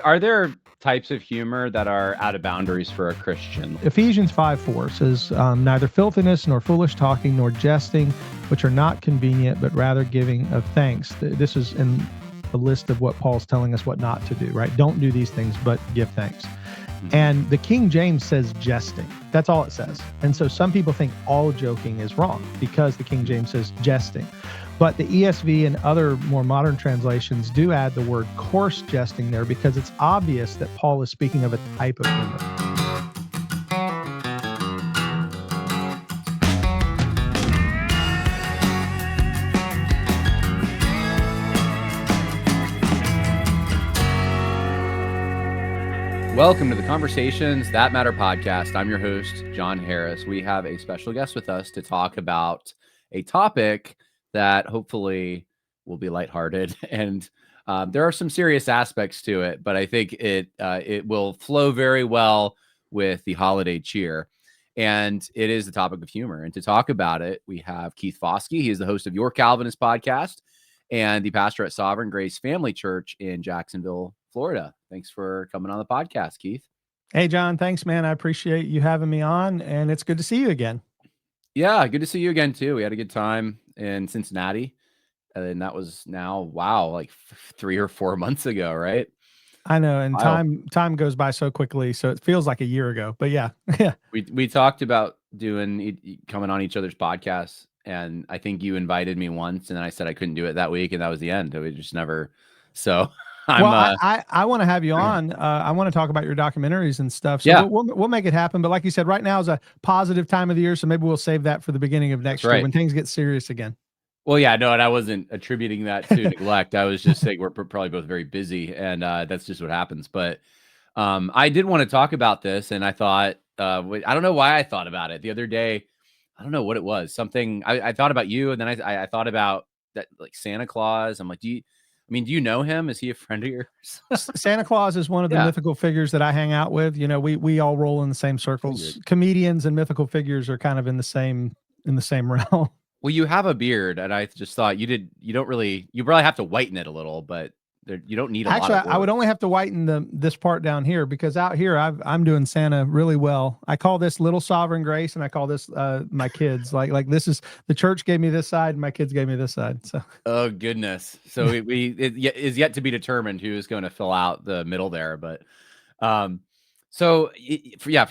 Are there types of humor that are out of boundaries for a Christian? Ephesians 5:4 says, neither filthiness nor foolish talking nor jesting, which are not convenient, but rather giving of thanks. This is in the list of what Paul's telling us what not to do, right? Don't do these things, but give thanks. And the King James says jesting. That's all it says. And so some people think all joking is wrong because the King James says jesting. But the ESV and other more modern translations do add the word coarse jesting there because it's obvious that Paul is speaking of a type of humor. Welcome to the Conversations That Matter podcast. I'm your host, John Harris. We have a special guest with us to talk about a topic that hopefully will be lighthearted. And there are some serious aspects to it, but I think it will flow very well with the holiday cheer. And it is the topic of humor. And to talk about it, we have Keith Foskey. He is the host of Your Calvinist podcast and the pastor at Sovereign Grace Family Church in Jacksonville, Florida. Thanks for coming on the podcast, Keith. Hey, John. Thanks, man. I appreciate you having me on, and it's good to see you again. Yeah, good to see you again, too. We had a good time in Cincinnati, and that was now, wow, like 3 or 4 months ago, right? I know, and time goes by so quickly, so it feels like a year ago. But yeah, yeah. We talked about coming on each other's podcasts, and I think you invited me once, and then I said I couldn't do it that week, and that was the end. We just never. So I want to have you on. I want to talk about your documentaries and stuff. So yeah, we'll make it happen. But like you said, right now is a positive time of the year, so maybe we'll save that for the beginning of next year when things get serious again. Well, yeah, no, and I wasn't attributing that to neglect. I was just saying we're probably both very busy, and that's just what happens. But I did want to talk about this, and I thought, I don't know why I thought about it the other day. I don't know what it was. Something I thought about you, and then I thought about that, like Santa Claus. I'm like, do you know him? Is he a friend of yours? Santa Claus is one of the mythical figures that I hang out with. You know, we all roll in the same circles. Comedians and mythical figures are kind of in the same realm. Well, you have a beard, and I just thought you probably have to whiten it a little, but you don't need a lot of work. I would only have to whiten this part down here because out here I'm doing Santa really well. I call this little Sovereign Grace, and I call this my kids. Like this is the church gave me this side, and my kids gave me this side. So oh goodness, so it is yet to be determined who is going to fill out the middle there, but for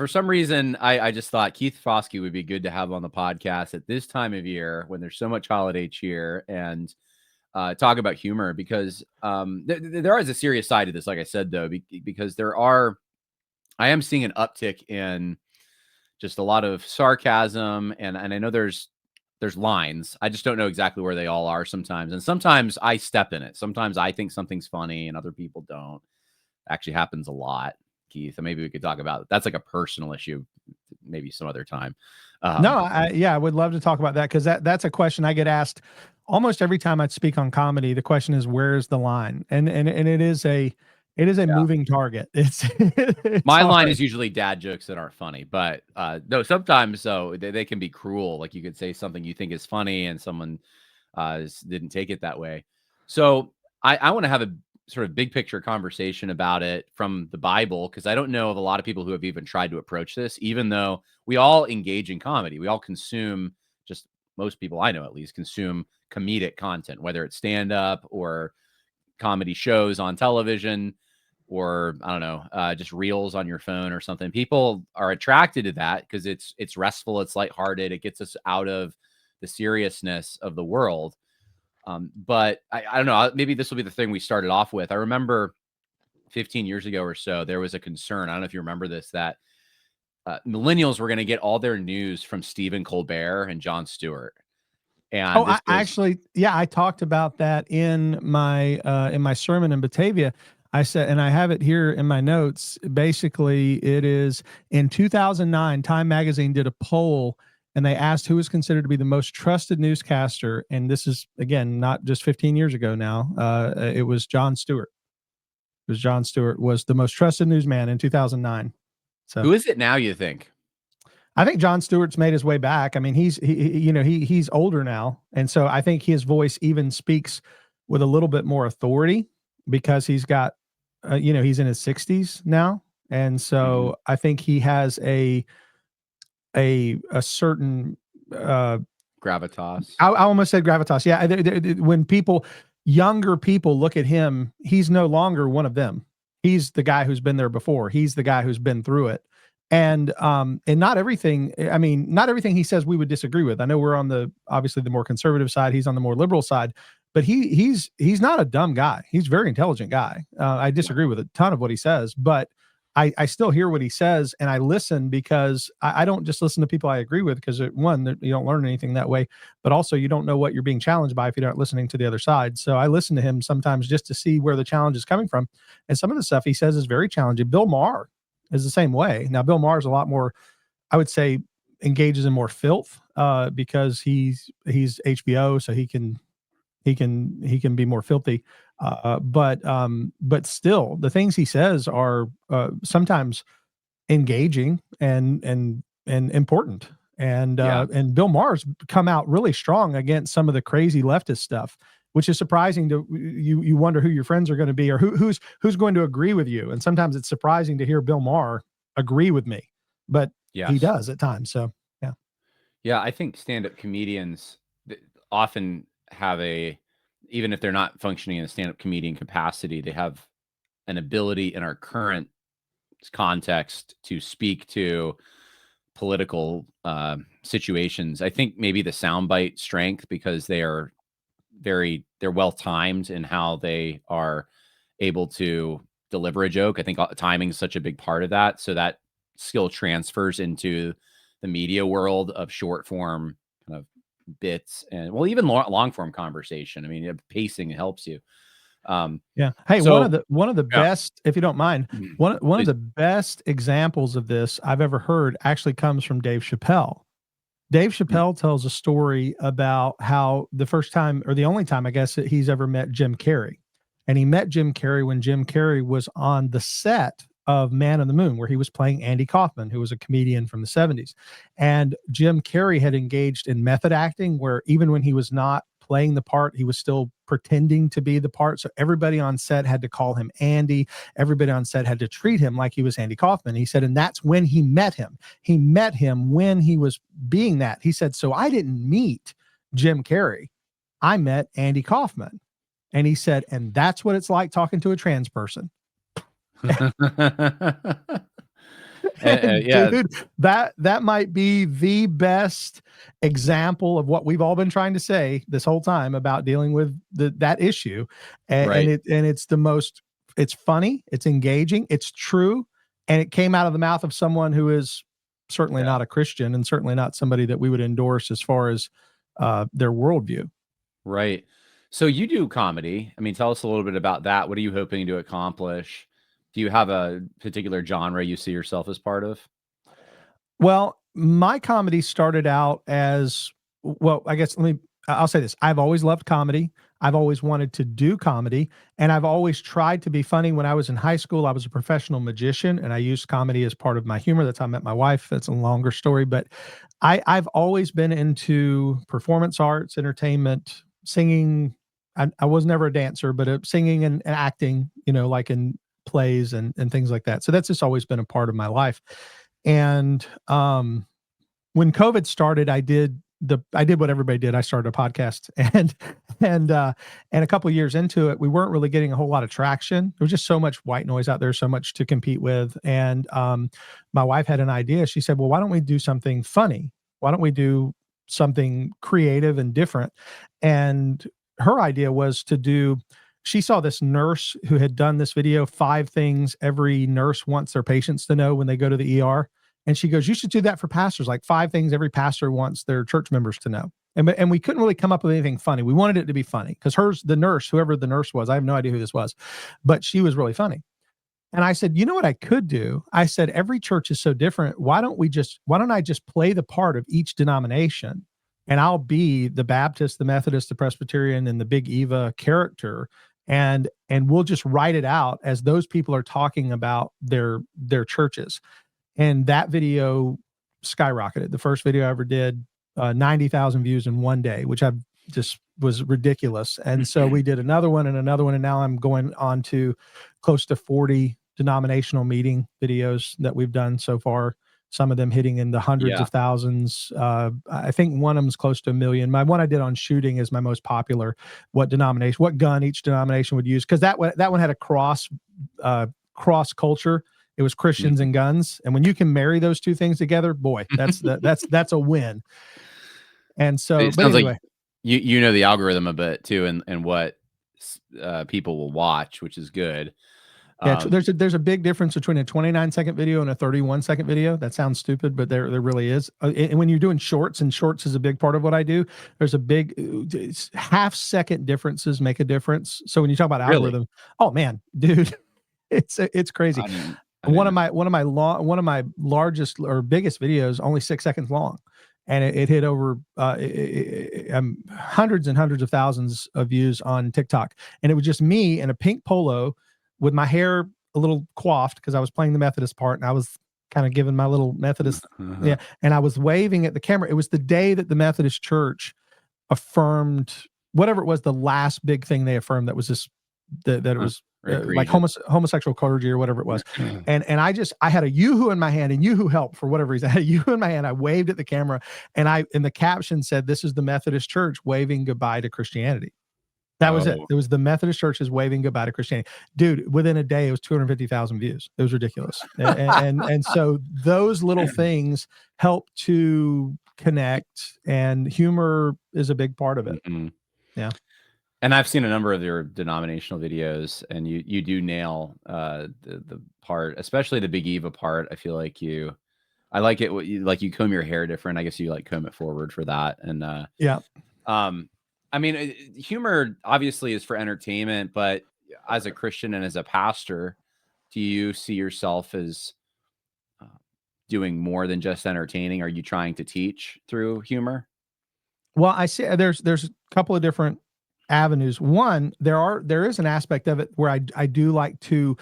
some reason I just thought Keith Foskey would be good to have on the podcast at this time of year when there's so much holiday cheer and talk about humor because there is a serious side to this, like I said, though, because I am seeing an uptick in just a lot of sarcasm, and I know there's lines. I just don't know exactly where they all are sometimes. And sometimes I step in it. Sometimes I think something's funny and other people don't. Actually happens a lot, Keith. And maybe we could talk about it. That's like a personal issue, maybe some other time. I would love to talk about that because that's a question I get asked almost every time I speak on comedy. The question is, where's the line? And it is a moving target. It's my line is usually dad jokes that aren't funny, but no, sometimes they can be cruel. Like you could say something you think is funny and someone didn't take it that way. So I want to have a sort of big picture conversation about it from the Bible, because I don't know of a lot of people who have even tried to approach this, even though we all engage in comedy. We all consume, just most people I know at least, consume comedic content, whether it's stand-up or comedy shows on television or I don't know, just reels on your phone or something. People are attracted to that because it's restful, it's lighthearted, it gets us out of the seriousness of the world. But I don't know, maybe this will be the thing we started off with. I remember 15 years ago or so, there was a concern, I don't know if you remember this, that millennials were going to get all their news from Stephen Colbert and Jon Stewart. And I talked about that in my sermon in Batavia. I said, and I have it here in my notes. Basically, it is in 2009, Time Magazine did a poll, and they asked who was considered to be the most trusted newscaster. And this is, again, not just 15 years ago now. It was Jon Stewart. Jon Stewart was the most trusted newsman in 2009. So who is it now, you think? I think Jon Stewart's made his way back. I mean, he's older now. And so I think his voice even speaks with a little bit more authority because he's got he's in his 60s now, and so I think he has a certain gravitas. I almost said gravitas. Yeah, when younger people look at him, he's no longer one of them. He's the guy who's been there before. He's the guy who's been through it. And not everything, not everything he says we would disagree with. I know we're on obviously the more conservative side. He's on the more liberal side, but he's not a dumb guy. He's a very intelligent guy. I disagree with a ton of what he says, but I still hear what he says, and I listen because I don't just listen to people I agree with, because one, you don't learn anything that way, but also you don't know what you're being challenged by if you're not listening to the other side. So I listen to him sometimes just to see where the challenge is coming from. And some of the stuff he says is very challenging. Bill Maher is the same way. Now, Bill Maher is a lot more, I would say, engages in more filth because he's HBO, so he can be more filthy. But still, the things he says are sometimes engaging and important. And Bill Maher's come out really strong against some of the crazy leftist stuff, which is surprising to you. You wonder who your friends are going to be, or who's going to agree with you. And sometimes it's surprising to hear Bill Maher agree with me, but he does at times. So yeah, I think stand-up comedians often have even if they're not functioning in a stand-up comedian capacity, they have an ability in our current context to speak to political situations. I think maybe the soundbite strength, because they're well timed in how they are able to deliver a joke. I think timing is such a big part of that. So that skill transfers into the media world of short form kind of bits, and even long form conversation. I mean, pacing helps you. Yeah. Hey, one of the best, if you don't mind, one of the best examples of this I've ever heard actually comes from Dave Chappelle. Dave Chappelle tells a story about how the first time, or the only time, I guess, that he's ever met Jim Carrey. And he met Jim Carrey when Jim Carrey was on the set of Man on the Moon, where he was playing Andy Kaufman, who was a comedian from the 70s. And Jim Carrey had engaged in method acting, where even when he was not playing the part, he was still pretending to be the part. So everybody on set had to call him Andy. Everybody on set had to treat him like he was Andy Kaufman. He said, and that's when he met him. He met him when he was being that. He said, so I didn't meet Jim Carrey. I met Andy Kaufman. And he said, and that's what it's like talking to a trans person. Dude, that might be the best example of what we've all been trying to say this whole time about dealing with that issue. And it's funny, it's engaging, it's true, and it came out of the mouth of someone who is certainly not a Christian, and certainly not somebody that we would endorse as far as their worldview. Right. So you do comedy. I mean, tell us a little bit about that. What are you hoping to accomplish? Do you have a particular genre you see yourself as part of? Well, my comedy started out as, well, I guess I'll say this. I've always loved comedy. I've always wanted to do comedy, and I've always tried to be funny. When I was in high school, I was a professional magician, and I used comedy as part of my humor. That's how I met my wife. That's a longer story, but I've always been into performance arts, entertainment, singing. I was never a dancer, but singing and acting, like in plays and things like that. So that's just always been a part of my life. And when COVID started, I did what everybody did. I started a podcast, and a couple of years into it, we weren't really getting a whole lot of traction. There was just so much white noise out there, so much to compete with. And my wife had an idea. She said, well, why don't we do something funny? Why don't we do something creative and different? And her idea was she saw this nurse who had done this video, 5 things every nurse wants their patients to know when they go to the ER. And she goes, you should do that for pastors, like 5 things every pastor wants their church members to know. And we couldn't really come up with anything funny. We wanted it to be funny because the nurse, whoever the nurse was, I have no idea who this was, but she was really funny. And I said, you know what I could do? I said, every church is so different. Why don't I just play the part of each denomination? And I'll be the Baptist, the Methodist, the Presbyterian, and the Big Eva character. And we'll just write it out as those people are talking about their churches. And that video skyrocketed. The first video I ever did, 90,000 views in one day, which I've just was ridiculous. And so we did another one and another one, and now I'm going on to close to 40 denominational meeting videos that we've done so far. Some of them hitting in the hundreds of thousands. I think one of them is close to 1 million. My one I did on shooting is my most popular. What gun each denomination would use, because that one had a cross culture. It was Christians and guns, and when you can marry those two things together, boy, that's a win. And so, it but sounds anyway, like you know the algorithm a bit too, and what people will watch, which is good. yeah, there's a big difference between a 29-second video and a 31-second video. That sounds stupid, but there really is. And when you're doing shorts, and shorts is a big part of what I do, there's a big half-second differences make a difference. So when you talk about algorithm, oh man, dude, it's crazy. One of my largest or biggest videos, only 6 seconds long, and it hit over hundreds and hundreds of thousands of views on TikTok. And it was just me in a pink polo with my hair a little coiffed, because I was playing the Methodist part, and I was kind of giving my little Methodist, yeah, and I was waving at the camera. It was the day that the Methodist Church affirmed whatever it was, the last big thing they affirmed, that was this, that it was like homosexual clergy or whatever it was. And I had a yoo-hoo in my hand, and yoo-hoo helped for whatever reason. I had a yoo-hoo in my hand. I waved at the camera, and the caption said, "This is the Methodist Church waving goodbye to Christianity." That was it. It was the Methodist churches waving goodbye to Christianity. Dude, within a day, it was 250,000 views. It was ridiculous. And so those little things help to connect, and humor is a big part of it. Yeah. And I've seen a number of your denominational videos, and you do nail the part, especially the Big Eva part. I feel like I like it. You comb your hair different. I guess you like comb it forward for that. And yeah. I mean, humor obviously is for entertainment, but as a Christian and as a pastor, do you see yourself as doing more than just entertaining? Are you trying to teach through humor? Well, I see there's a couple of different avenues. One, there is an aspect of it where I do like to,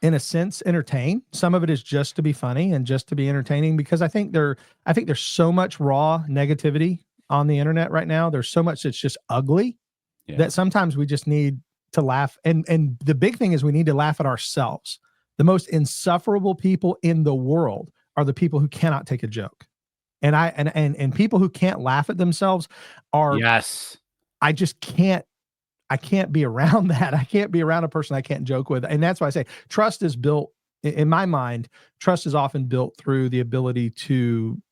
in a sense, entertain. Some of it is just to be funny and just to be entertaining, because I think there's so much raw negativity on the internet right now. There's so much that's just ugly that sometimes we just need to laugh. And the big thing is we need to laugh at ourselves. The most insufferable people in the world are the people who cannot take a joke. And people who can't laugh at themselves are, I just can't be around that. I can't be around a person I can't joke with. And that's why I say trust is built, in my mind, trust is often built through the ability to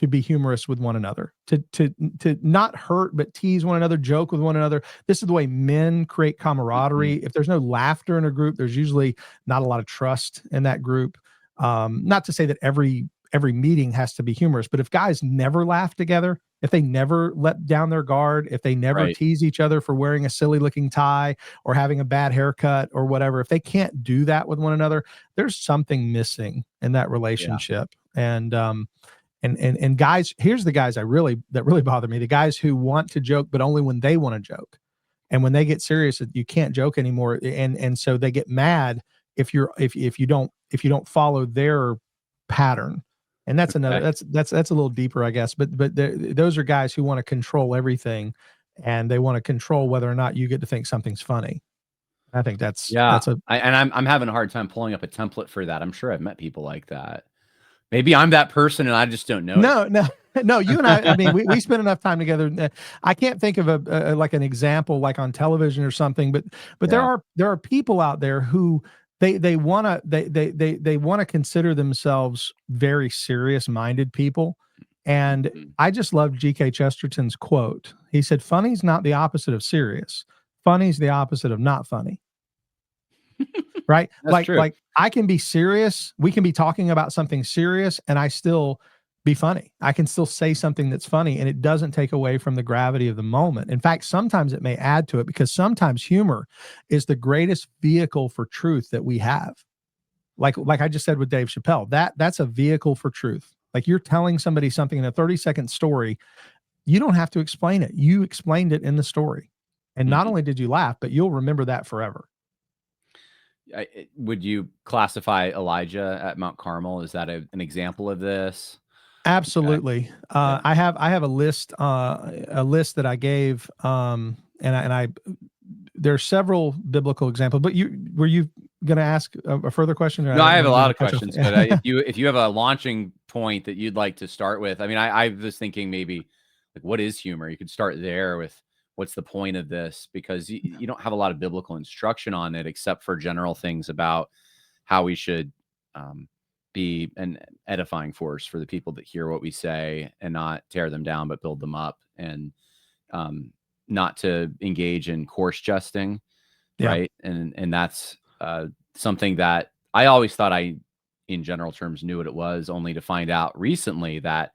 be humorous with one another, to not hurt, but tease one another, joke with one another. This is the way men create camaraderie. If there's no laughter in a group, there's usually not a lot of trust in that group. Not to say that every meeting has to be humorous, but if guys never laugh together, if they never let down their guard, if they never tease each other for wearing a silly looking tie or having a bad haircut or whatever, if they can't do that with one another, there's something missing in that relationship. And guys, here's the guys that really bother me: the guys who want to joke, but only when they want to joke, and when they get serious, you can't joke anymore. And so they get mad if you don't follow their pattern. And that's another, that's a little deeper, I guess. But those are guys who want to control everything, and they want to control whether or not you get to think something's funny. I think I'm having a hard time pulling up a template for that. I'm sure I've met people like that. Maybe I'm that person and I just don't know. No. You and I mean, we spend enough time together. I can't think of a like an example like on television or something, but there are people out there who they want to consider themselves very serious minded people. And I just love G.K. Chesterton's quote. He said, "Funny's not the opposite of serious. Funny's the opposite of not funny." Right? Like I can be serious. We can be talking about something serious and I still be funny. I can still say something that's funny, and it doesn't take away from the gravity of the moment. In fact, sometimes it may add to it, because sometimes humor is the greatest vehicle for truth that we have. Like I just said with Dave Chappelle, that's a vehicle for truth. Like you're telling somebody something in a 30-second story. You don't have to explain it. You explained it in the story. And not only did you laugh, but you'll remember that forever. Would you classify Elijah at Mount Carmel? Is that an example of this? Absolutely. Yeah. I have a list that I gave, and I there's several biblical examples. But were you going to ask a further question? Or No, I have were a you going lot to of touch questions, but on? if you have a launching point that you'd like to start with, I mean, I was thinking maybe like what is humor? You could start there with what's the point of this, because you don't have a lot of biblical instruction on it except for general things about how we should um, be an edifying force for the people that hear what we say and not tear them down but build them up, and um, not to engage in coarse jesting, Yeah. right? And that's something that I always thought I, in general terms, knew what it was, only to find out recently that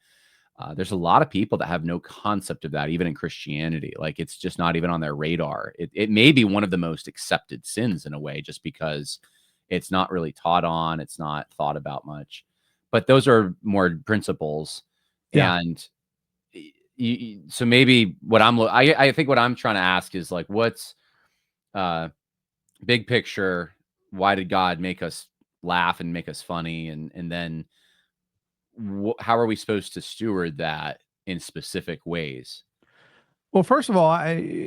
there's a lot of people that have no concept of that, even in Christianity. Like it's just not even on their radar. It may be one of the most accepted sins in a way, just because it's not really taught on, it's not thought about much. But those are more principles, Yeah. and so maybe what I think what I'm trying to ask is like, what's uh big picture, why did God make us laugh and make us funny, and then how are we supposed to steward that in specific ways? Well, first of all,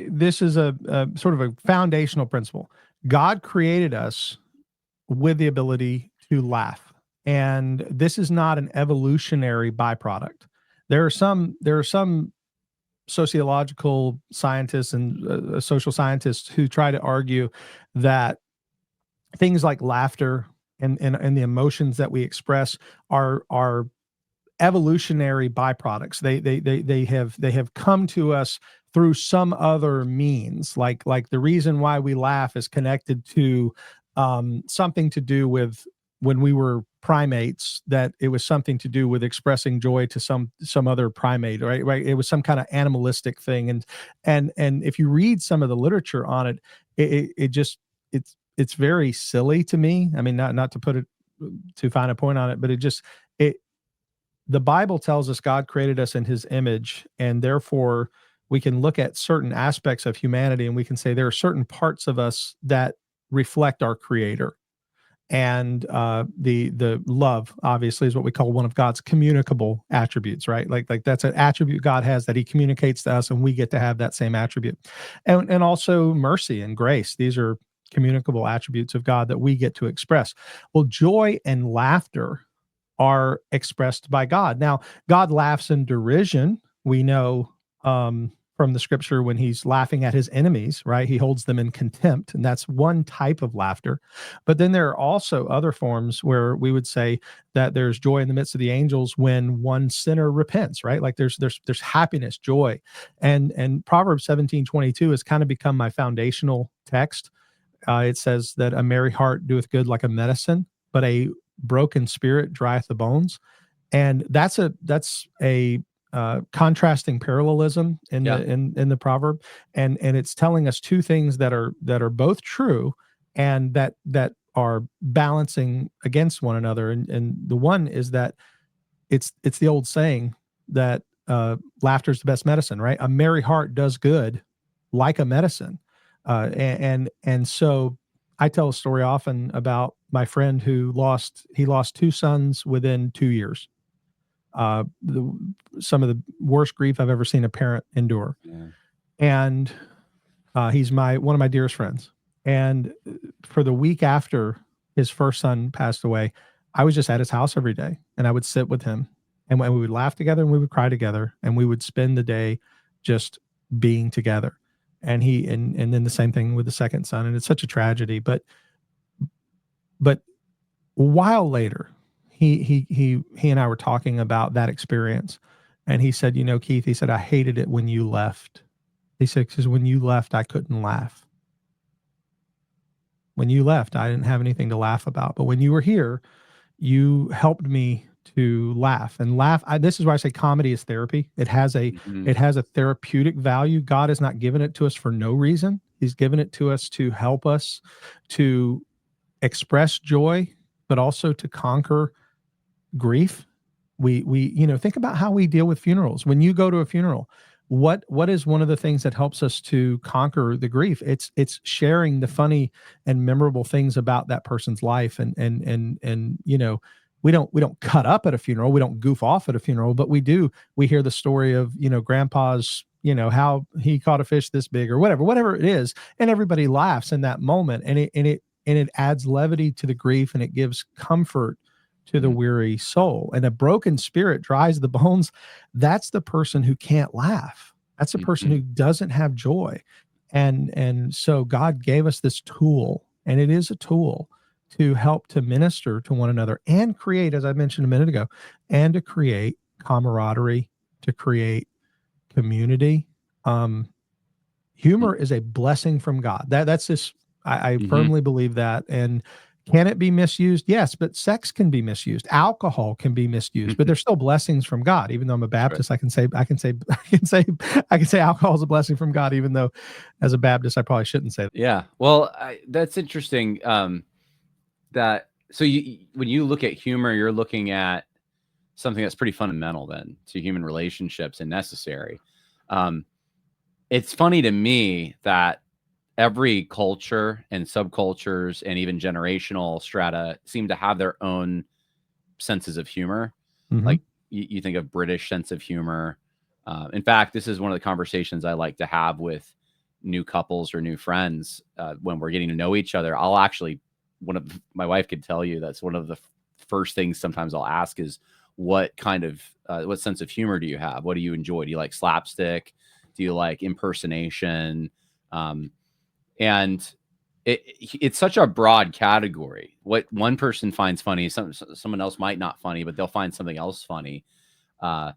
this is a sort of a foundational principle. God created us with the ability to laugh, and this is not an evolutionary byproduct. There are some sociological scientists and social scientists who try to argue that things like laughter and the emotions that we express are evolutionary byproducts. They have come to us through some other means. Like the reason why we laugh is connected to something to do with when we were primates, that it was something to do with expressing joy to some other primate, right? It was some kind of animalistic thing. And if you read some of the literature on it, it just it's very silly to me. I mean, not to put it too fine a point on it, but it the Bible tells us God created us in his image, and therefore we can look at certain aspects of humanity and we can say there are certain parts of us that reflect our creator. And the love obviously is what we call one of God's communicable attributes, right? Like that's an attribute God has that he communicates to us, and we get to have that same attribute. And also mercy and grace. These are communicable attributes of God that we get to express. Well, joy and laughter are expressed by God. Now, God laughs in derision. We know from the scripture when he's laughing at his enemies, right? He holds them in contempt, and that's one type of laughter. But then there are also other forms where we would say that there's joy in the midst of the angels when one sinner repents, right? Like there's happiness, joy, and Proverbs 17:22 has kind of become my foundational text. It says that a merry heart doeth good like a medicine, but a broken spirit drieth the bones. And that's a contrasting parallelism in Yeah. the proverb, and it's telling us two things that are both true, and that are balancing against one another. And the one is that it's the old saying that laughter is the best medicine, right? A merry heart does good like a medicine. And so I tell a story often about my friend who lost two sons within 2 years. Some of the worst grief I've ever seen a parent endure. Yeah. And he's one of my dearest friends. And for the week after his first son passed away, I was just at his house every day, and I would sit with him, and we would laugh together and we would cry together, and we would spend the day just being together. And then the same thing with the second son. And it's such a tragedy, but a while later, he and I were talking about that experience, and he said, Keith, he said, I hated it when you left. He said, because when you left, I couldn't laugh. When you left, I didn't have anything to laugh about. But when you were here, you helped me to laugh and laugh. This is why I say comedy is therapy. It has a Mhm. it has a therapeutic value. God has not given it to us for no reason. He's given it to us to help us to express joy, but also to conquer grief. We think about how we deal with funerals. When you go to a funeral, what is one of the things that helps us to conquer the grief? It's sharing the funny and memorable things about that person's life, and we don't cut up at a funeral, we don't goof off at a funeral, but we hear the story of, grandpa's, how he caught a fish this big or whatever it is, and everybody laughs in that moment, and it adds levity to the grief, and it gives comfort to the weary soul. And a broken spirit dries the bones. That's the person who can't laugh. That's the person who doesn't have joy. And so God gave us this tool, and it is a tool to help to minister to one another and create, as I mentioned a minute ago, and to create camaraderie, to create community. Humor is a blessing from God. That's just, I firmly believe that. And can it be misused? Yes, but sex can be misused. Alcohol can be misused, but they're still blessings from God. Even though I'm a Baptist, I can say alcohol is a blessing from God, even though as a Baptist, I probably shouldn't say that. Yeah. Well, that's interesting. When you look at humor, you're looking at something that's pretty fundamental then to human relationships and necessary. It's funny to me that every culture and subcultures and even generational strata seem to have their own senses of humor. Like you think of British sense of humor. In fact, this is one of the conversations I like to have with new couples or new friends when we're getting to know each other. My wife could tell you that's one of the first things sometimes I'll ask is what sense of humor do you have? What do you enjoy? Do you like slapstick? Do you like impersonation? And it's such a broad category. What one person finds funny, someone else might not funny, but they'll find something else funny. How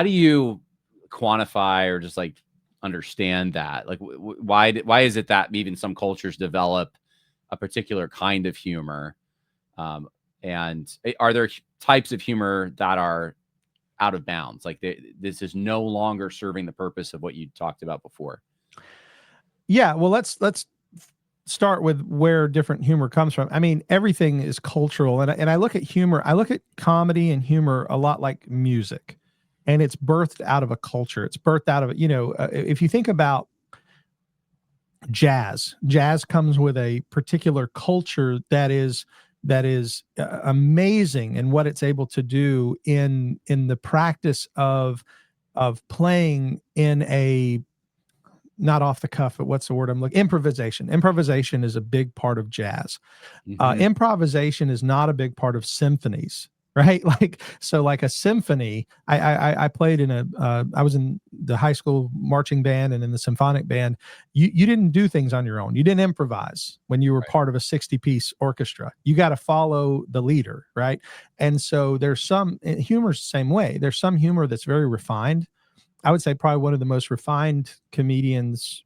do you quantify or just like understand that? Like, why is it that even some cultures develop a particular kind of humor? And are there types of humor that are out of bounds? Like this is no longer serving the purpose of what you talked about before. Yeah, well, let's start with where different humor comes from. I mean, everything is cultural, and I look at humor. I look at comedy and humor a lot like music, and it's birthed out of a culture. It's birthed out of if you think about jazz comes with a particular culture that is amazing in what it's able to do in the practice of playing in a, not off the cuff, but what's the word I'm looking? Improvisation. Improvisation is a big part of jazz. Improvisation is not a big part of symphonies, right? Like a symphony, I played in I was in the high school marching band and in the symphonic band. You didn't do things on your own. You didn't improvise when you were part of a 60-piece orchestra. You got to follow the leader, right? And so there's humor's the same way. There's some humor that's very refined. I would say probably one of the most refined comedians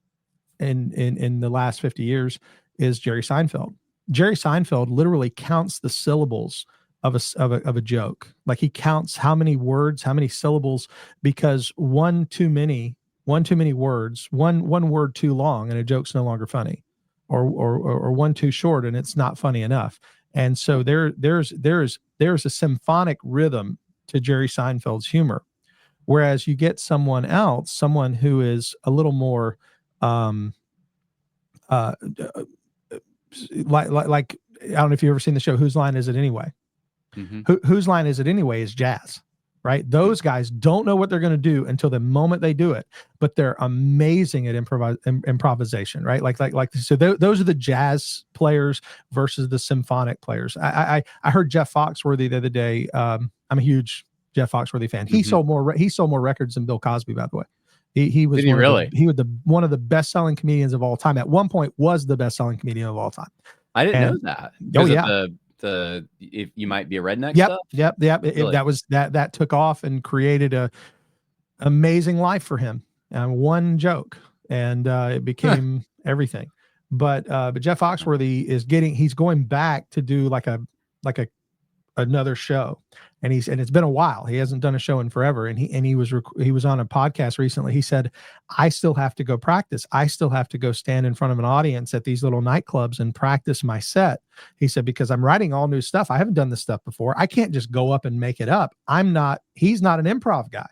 in the last 50 years is Jerry Seinfeld. Jerry Seinfeld literally counts the syllables of a joke. Like he counts how many words, how many syllables, because one too many words, one word too long and a joke's no longer funny, or one too short and it's not funny enough. And so there's a symphonic rhythm to Jerry Seinfeld's humor. Whereas you get someone who is a little more like I don't know if you've ever seen the show Whose Line Is It Anyway? Whose Line Is It Anyway is jazz, right? Those guys don't know what they're going to do until the moment they do it, but they're amazing at improvisation, right? So those are the jazz players versus the symphonic players. I heard Jeff Foxworthy the other day. I'm a huge Jeff Foxworthy fan. He sold more records than Bill Cosby, by the way. He was one of the best-selling comedians of all time. At one point was the best-selling comedian of all time. I didn't know that. Oh yeah. The if you might be a redneck yep, stuff. Yep. Really? That took off and created a amazing life for him. One joke and it became everything. But Jeff Foxworthy he's going back to do like another show, and it's been a while. He hasn't done a show in forever, and he was on a podcast recently. He said, I still have to go practice. I still have to go stand in front of an audience at these little nightclubs and practice my set. He said, because I'm writing all new stuff. I haven't done this stuff before. I can't just go up and make it up. He's not an improv guy.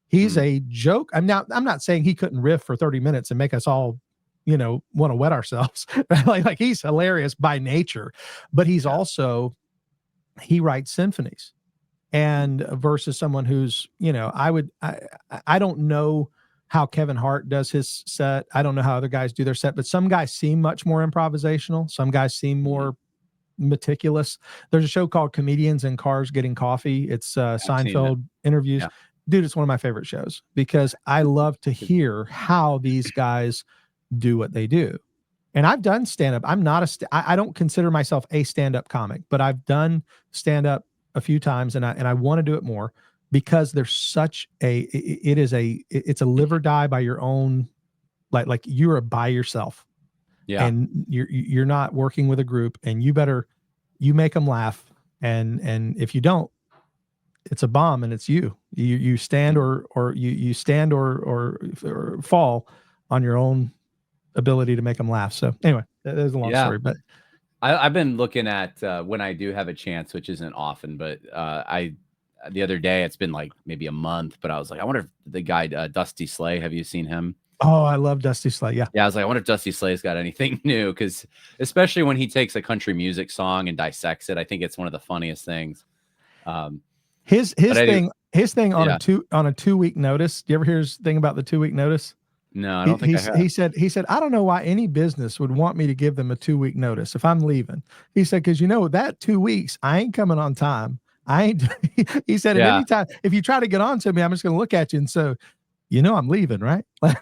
He's a joke. I'm not saying he couldn't riff for 30 minutes and make us all, want to wet ourselves. like he's hilarious by nature, but he's also he writes symphonies, and versus someone who's, I don't know how Kevin Hart does his set. I don't know how other guys do their set, but some guys seem much more improvisational. Some guys seem more meticulous. There's a show called Comedians in Cars Getting Coffee. It's Seinfeld interviews. Yeah. Dude, it's one of my favorite shows because I love to hear how these guys do what they do. And I've done stand-up. I don't consider myself a stand-up comic, but I've done stand-up a few times, and I want to do it more because there's such it's a live or die by your own, like you're by yourself. Yeah. And you're not working with a group, and you make them laugh. And if you don't, it's a bomb, and it's you stand or you stand or fall on your own ability to make them laugh. So anyway, there's a long story, but I've been looking at when I do have a chance, which isn't often, but the other day, it's been like maybe a month, but I was like, I wonder if the guy Dusty Slay, have you seen him? Oh, I love Dusty Slay. Yeah. Yeah. I was like, I wonder if Dusty Slay's got anything new. Because especially when he takes a country music song and dissects it, I think it's one of the funniest things. His thing on a 2-week notice. Do you ever hear his thing about the 2-week notice? No, I don't think I have. He said, I don't know why any business would want me to give them a 2-week notice if I'm leaving. He said, because that 2 weeks, I ain't coming on time. I ain't. He said, at any time, if you try to get on to me, I'm just going to look at you and so, I'm leaving, right? And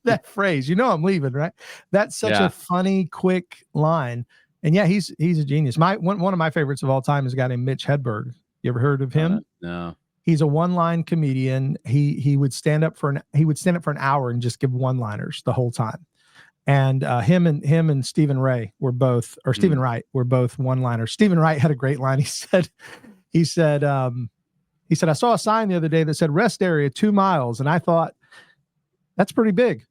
that phrase, I'm leaving, right? That's such a funny, quick line. And yeah, he's a genius. One of my favorites of all time is a guy named Mitch Hedberg. You ever heard of him? No. He's a one-line comedian. He would stand up for an hour and just give one-liners the whole time. And him and Stephen Ray were both, or Stephen Wright were both one-liners. Stephen Wright had a great line. He said, I saw a sign the other day that said rest area 2 miles, and I thought that's pretty big.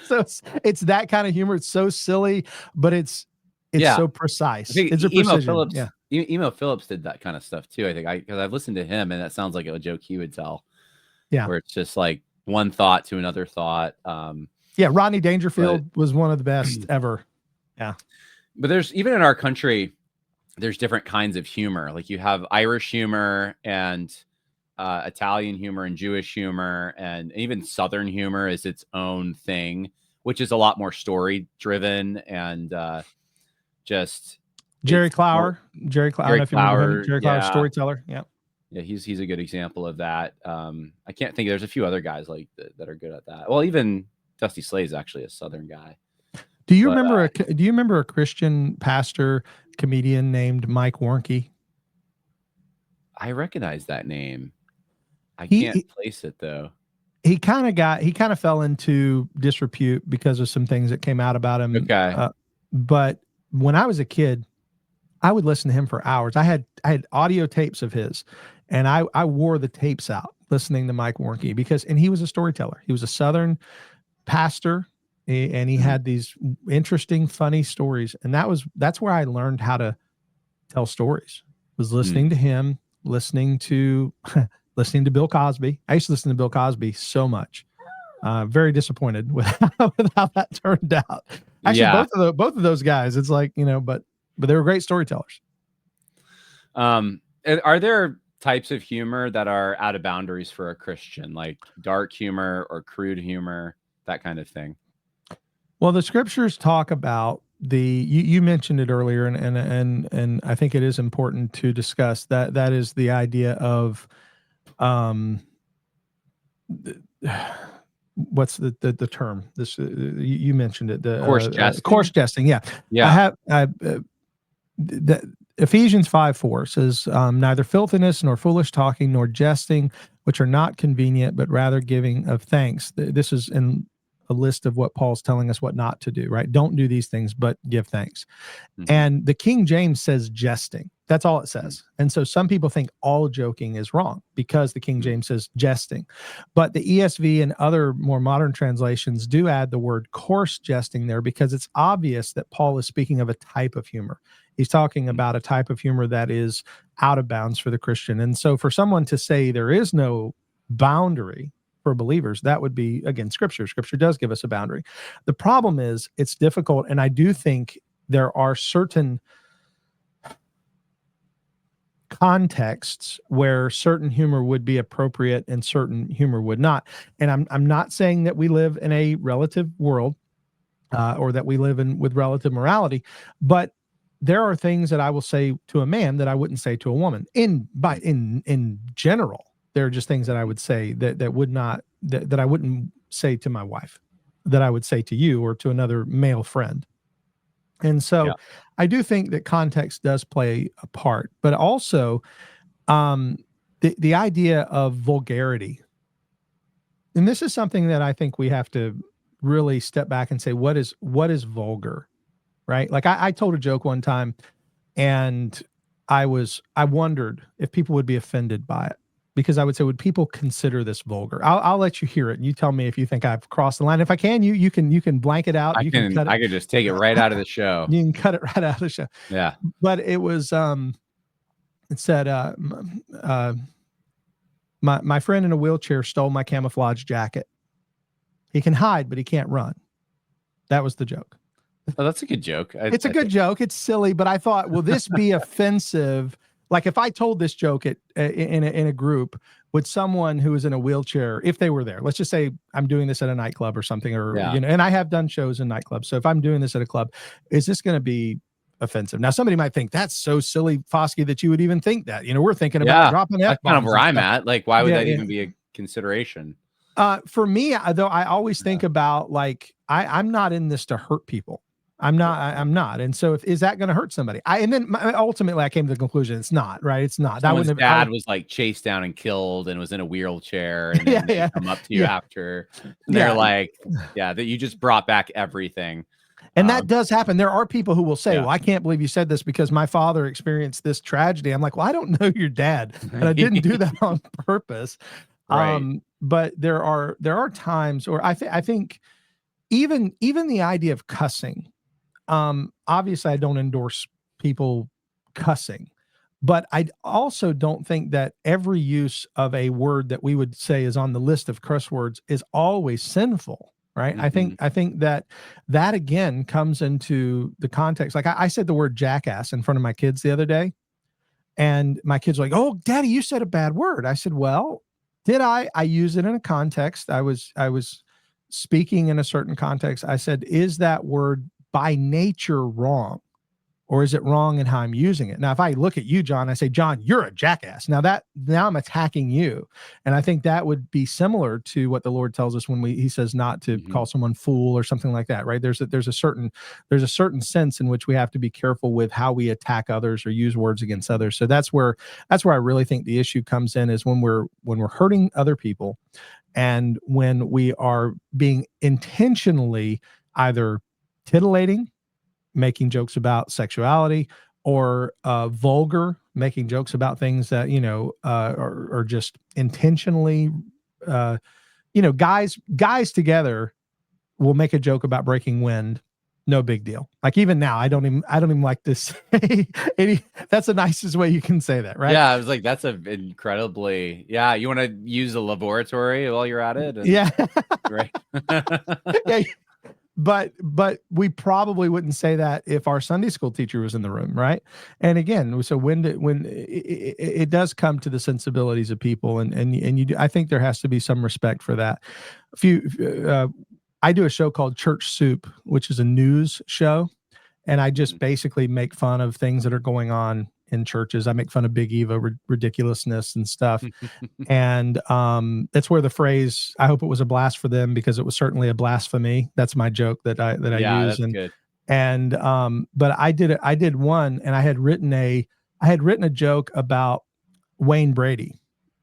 So it's that kind of humor. It's so silly, but it's so precise. It's a precision. Emo Phillips did that kind of stuff too. I think because I've listened to him, and that sounds like a joke he would tell. Yeah, where it's just like one thought to another thought. Rodney Dangerfield was one of the best ever. Yeah, but there's even in our country, there's different kinds of humor. Like you have Irish humor and Italian humor and Jewish humor, and even Southern humor is its own thing, which is a lot more story driven and just. Jerry Clower. Jerry Clower, storyteller. Yeah. Yeah, he's a good example of that. I can't think. There's a few other guys like that are good at that. Well, even Dusty Slay is actually a Southern guy. Do you remember a Christian pastor comedian named Mike Warnke? I recognize that name. I can't place it though. He kind of fell into disrepute because of some things that came out about him. Okay. But when I was a kid, I would listen to him for hours. I had audio tapes of his, and I wore the tapes out listening to Mike Warnke and he was a storyteller. He was a Southern pastor, and he had these interesting, funny stories. And that's where I learned how to tell stories. Was listening to him, listening to Bill Cosby. I used to listen to Bill Cosby so much. Very disappointed with how that turned out. Actually, both of those guys, it's like, but they were great storytellers. Are there types of humor that are out of boundaries for a Christian, like dark humor or crude humor, that kind of thing? Well, the scriptures talk about you mentioned it earlier, and I think it is important to discuss that is the idea of what's the term? This you mentioned it. The coarse jesting. Coarse jesting. Yeah. Yeah. Ephesians 5:4 says, neither filthiness nor foolish talking nor jesting, which are not convenient, but rather giving of thanks. This is in a list of what Paul's telling us what not to do, right? Don't do these things, but give thanks. Mm-hmm. And the King James says jesting. That's all it says. Mm-hmm. And so some people think all joking is wrong because the King James says jesting. But the ESV and other more modern translations do add the word coarse jesting there because it's obvious that Paul is speaking of a type of humor. He's talking about a type of humor that is out of bounds for the Christian. And so for someone to say there is no boundary for believers, that would be, again, Scripture. Scripture does give us a boundary. The problem is it's difficult, and I do think there are certain contexts where certain humor would be appropriate and certain humor would not. And I'm not saying that we live in a relative world, or that we live in with relative morality, but there are things that I will say to a man that I wouldn't say to a woman. In general, there are just things that I would say that would not that I wouldn't say to my wife, that I would say to you or to another male friend. And so Yeah. I do think that context does play a part, but also the idea of vulgarity. And this is something that I think we have to really step back and say, what is vulgar, right? Like I told a joke one time, and I wondered if people would be offended by it, because I would say, would people consider this vulgar? I'll let you hear it, and you tell me if you think I've crossed the line. If I can, you can blank it out. I can cut it. I could just take it right out of the show. You can cut it right out of the show. Yeah. But it was it said my friend in a wheelchair stole my camouflage jacket. He can hide, but he can't run. That was the joke. Oh, that's a good joke. It's a good joke. It's silly, but I thought, will this be offensive? Like if I told this joke in a group, would someone who is in a wheelchair, if they were there, let's just say I'm doing this at a nightclub or something, or and I have done shows in nightclubs. So if I'm doing this at a club, is this going to be offensive? Now somebody might think that's so silly, Foskey, that you would even think that. We're thinking about dropping F-bombs. That's kind of where I'm at. Like, why would that even be a consideration? For me, though, I always think about, like, I'm not in this to hurt people. I'm not. And so is that going to hurt somebody? And then ultimately I came to the conclusion it's not, right? It's not. Someone's dad was like chased down and killed and was in a wheelchair, and then they come up to you after. And they're like, that you just brought back everything. And that does happen. There are people who will say, well, I can't believe you said this because my father experienced this tragedy. I'm like, well, I don't know your dad, and I didn't do that on purpose. Right. But there are times, or I think even the idea of cussing, obviously I don't endorse people cussing, but I also don't think that every use of a word that we would say is on the list of curse words is always sinful. Right. Mm-hmm. I think that again comes into the context. Like I said the word jackass in front of my kids the other day, and my kids were like, "Oh, Daddy, you said a bad word." I said, "Well, did I use it in a context. I was speaking in a certain context. I said, is that word by nature wrong? Or is it wrong in how I'm using it? Now, if I look at you, John, I say, John, you're a jackass. Now I'm attacking you. And I think that would be similar to what the Lord tells us when he says not to call someone fool or something like that, right? There's a certain sense in which we have to be careful with how we attack others or use words against others. So that's where I really think the issue comes in, is when we're hurting other people, and when we are being intentionally either titillating, making jokes about sexuality, or vulgar, making jokes about things that are just intentionally, guys together will make a joke about breaking wind, no big deal. Like even now, I don't even like to say that's the nicest way you can say that, right? Yeah, I was like, that's an incredibly you want to use a laboratory while you're at it? Right. Yeah. But we probably wouldn't say that if our Sunday school teacher was in the room, right? And again, so when it does come to the sensibilities of people, and you do, I think there has to be some respect for that. I do a show called Church Soup, which is a news show, and I just basically make fun of things that are going on in churches. I make fun of Big Eva ridiculousness and stuff. And that's where the phrase, I hope it was a blast for them, because it was certainly a blasphemy. That's my joke that I use. That's good. And but I did one, and I had written a joke about Wayne Brady,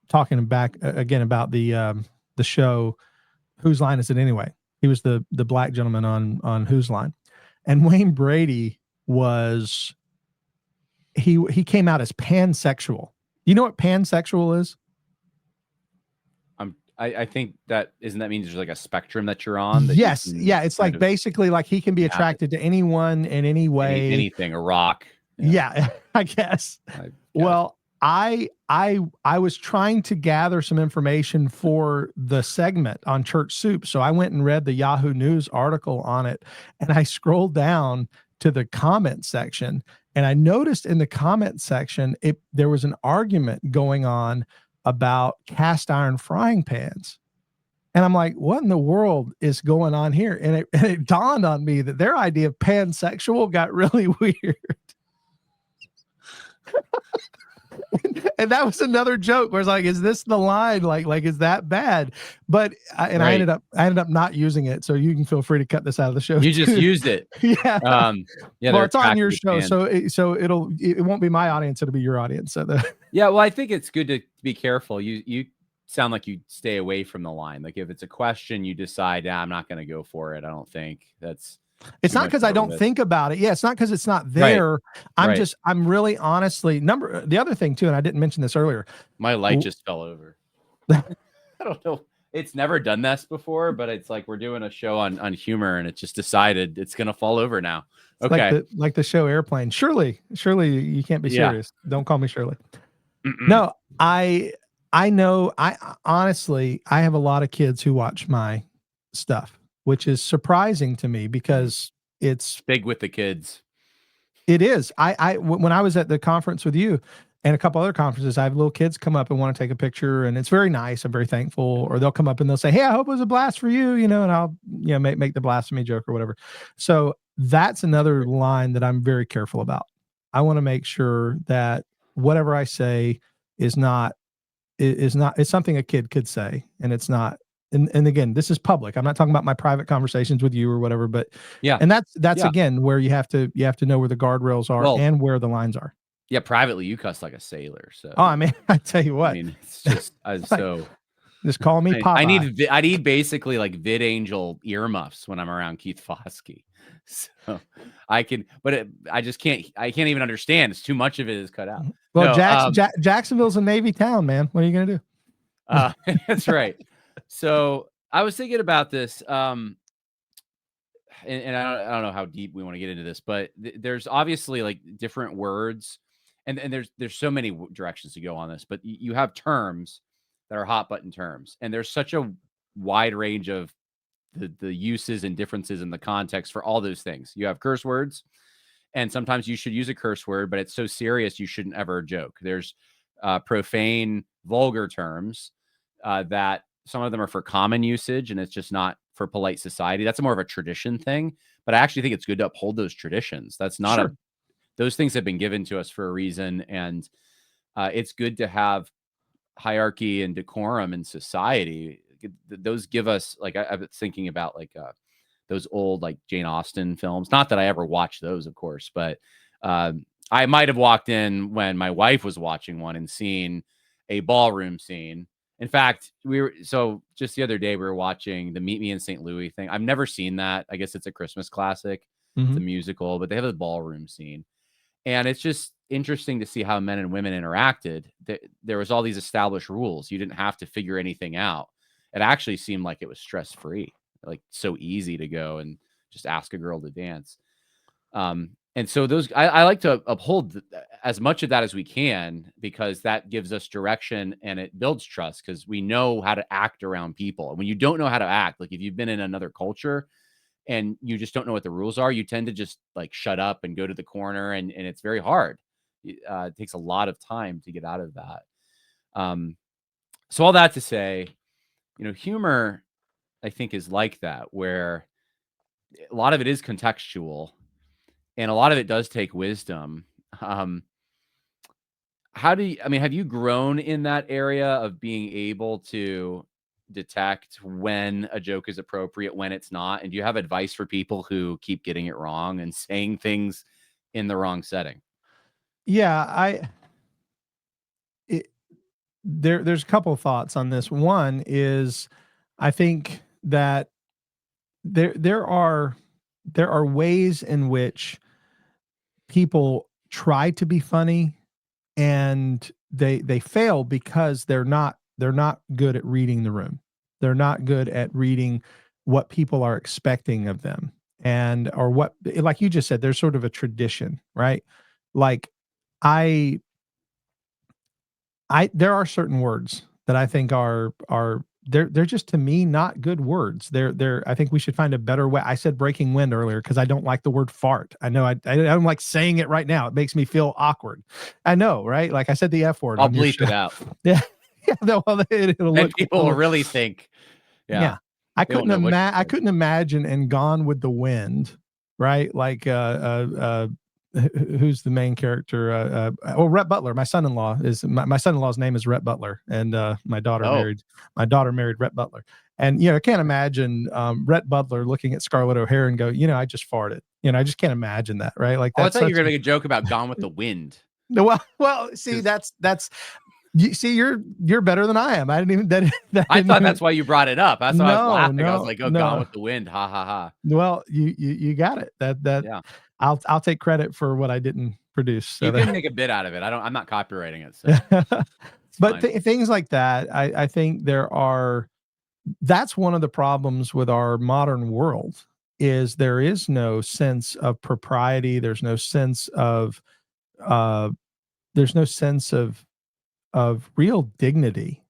talking back again about the show Whose Line Is It Anyway? He was the black gentleman on Whose Line. And Wayne Brady was he came out as pansexual. You know what pansexual is? I think that mean there's like a spectrum that you're on? Yes. Yeah. It's like basically like he can be attracted to anyone in any way. Anything, a rock. Yeah, I guess. Well, I was trying to gather some information for the segment on Church Soup. So I went and read the Yahoo News article on it, and I scrolled down to the comment section, and I noticed in the comment section, there was an argument going on about cast iron frying pans. And I'm like, what in the world is going on here? And it dawned on me that their idea of pansexual got really weird. And that was another joke where it's like, is this the line? Like, is that bad? But I ended up not using it. So you can feel free to cut this out of the show. You just used it. Yeah. Yeah. Well, it's on your show, so it won't be my audience; it'll be your audience. So yeah. Well, I think it's good to be careful. You sound like you stay away from the line. Like if it's a question, you decide, I'm not going to go for it. I don't think that's. It's not because I don't think about it. Yeah, it's not because it's not there. Right. I'm really honestly the other thing too, and I didn't mention this earlier. My light just fell over. I don't know. It's never done this before, but it's like we're doing a show on humor, and it just decided it's gonna fall over now. Okay, like the show Airplane. Surely you can't be serious. Don't call me Shirley. No, I know. I honestly, I have a lot of kids who watch my stuff, which is surprising to me because it's big with the kids. It is. When I was at the conference with you and a couple other conferences, I have little kids come up and want to take a picture, and it's very nice. I'm very thankful. Or they'll come up and they'll say, "Hey, I hope it was a blast for you," and I'll make the blasphemy joke or whatever. So that's another line that I'm very careful about. I want to make sure that whatever I say is something a kid could say, and it's not. And again, this is public. I'm not talking about my private conversations with you or whatever, but and that's again where you have to know where the guardrails are and where the lines are. Yeah, privately you cuss like a sailor. So I mean, I tell you what, it's just just call me Popeye. I need basically like VidAngel earmuffs when I'm around Keith Foskey, so I can, but I just can't. I can't even understand. It's too much of it is cut out. Well, Jacksonville's a Navy town, man. What are you gonna do? That's right. So I was thinking about this, and I don't know how deep we want to get into this, but there's obviously like different words, and there's so many directions to go on this. But you have terms that are hot button terms, and there's such a wide range of the uses and differences in the context for all those things. You have curse words, and sometimes you should use a curse word, but it's so serious you shouldn't ever joke. There's profane, vulgar terms that. Some of them are for common usage, and it's just not for polite society. That's more of a tradition thing, but I actually think it's good to uphold those traditions. That's not those things have been given to us for a reason, and it's good to have hierarchy and decorum in society. Those give us, like, I've been thinking about like those old like Jane Austen films. Not that I ever watched those, of course, but I might have walked in when my wife was watching one and seen a ballroom scene. In fact, just the other day, we were watching the Meet Me in St. Louis thing. I've never seen that. I guess it's a Christmas classic. Mm-hmm. It's a musical, but they have a ballroom scene. And it's just interesting to see how men and women interacted. There was all these established rules. You didn't have to figure anything out. It actually seemed like it was stress-free, like so easy to go and just ask a girl to dance. And so I like to uphold as much of that as we can, because that gives us direction and it builds trust, because we know how to act around people. And when you don't know how to act, like if you've been in another culture and you just don't know what the rules are, you tend to just like shut up and go to the corner, and it's very hard. It takes a lot of time to get out of that. So all that to say, humor, I think, is like that, where a lot of it is contextual. And a lot of it does take wisdom. Have you grown in that area of being able to detect when a joke is appropriate, when it's not? And do you have advice for people who keep getting it wrong and saying things in the wrong setting? Yeah, there's a couple of thoughts on this. One is, I think that there are ways in which people try to be funny and they fail because they're not good at reading the room. They're not good at reading what people are expecting of them, or what, like you just said, there's sort of a tradition, right? Like there are certain words that I think are they're just, to me, not good words. I think we should find a better way. I said breaking wind earlier because I don't like the word fart. I know I don't like saying it right now. It makes me feel awkward. I know, right? Like I said the F word I'll on your bleep show. it out. Yeah. Yeah. No, well, it'll And look, people will really think, yeah, yeah. I they won't couldn't know what you I said. couldn't imagine and Gone with the Wind, right? Like who's the main character? Rhett Butler. My son-in-law is my son-in-law's name is Rhett Butler, and my daughter Oh, married Rhett Butler. And I can't imagine Rhett Butler looking at Scarlett O'Hara and go, I just farted. I just can't imagine that, right? Like oh, I that's thought you were such gonna make a joke about Gone with the Wind. no. Well, see, 'Cause that's you see, you're better than I am. I didn't even that I didn't thought even that's why you brought it up. That's why I was no, laughing. I was no, like, "Oh, Gone no. with the Wind. Ha, ha, ha." Well, you got it. That Yeah. I'll take credit for what I didn't produce. So You can that, make a bit out of it. I'm not copywriting it, so it's but fine. things like that, I think that's one of the problems with our modern world is there is no sense of propriety. Uh, there's no sense of real dignity.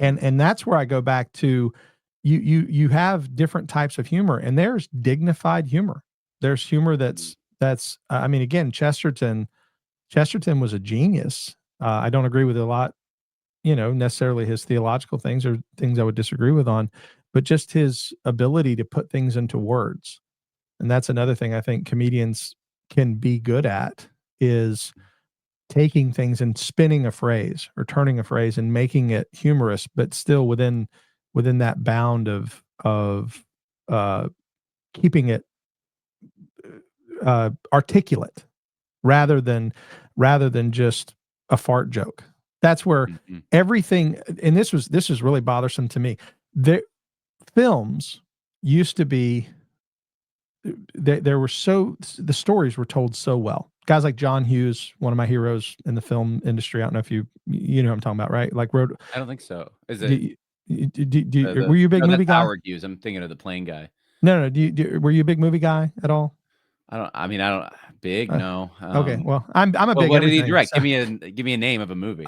And that's where I go back to you have different types of humor, and there's dignified humor. There's humor that's I mean, again, Chesterton was a genius. I don't agree with a lot, necessarily his theological things or things I would disagree with on, but just his ability to put things into words. And that's another thing I think comedians can be good at is taking things and spinning a phrase or turning a phrase and making it humorous, but still within that bound of uh, keeping it articulate rather than just a fart joke. That's where Mhm. everything, and this was really bothersome to me. The films used to be there were the stories were told so well. Guys like John Hughes, one of my heroes in the film industry. I don't know if you know what I'm talking about, right? Like wrote. I don't think so. Is it Do, were the you a big no, movie that's guy? Howard Hughes. I'm thinking of the plane guy. No, no. Were you a big movie guy at all? I don't big, Uh, no. okay, well, I'm a Well, big what did he everything. direct? So, Give me a name of a movie.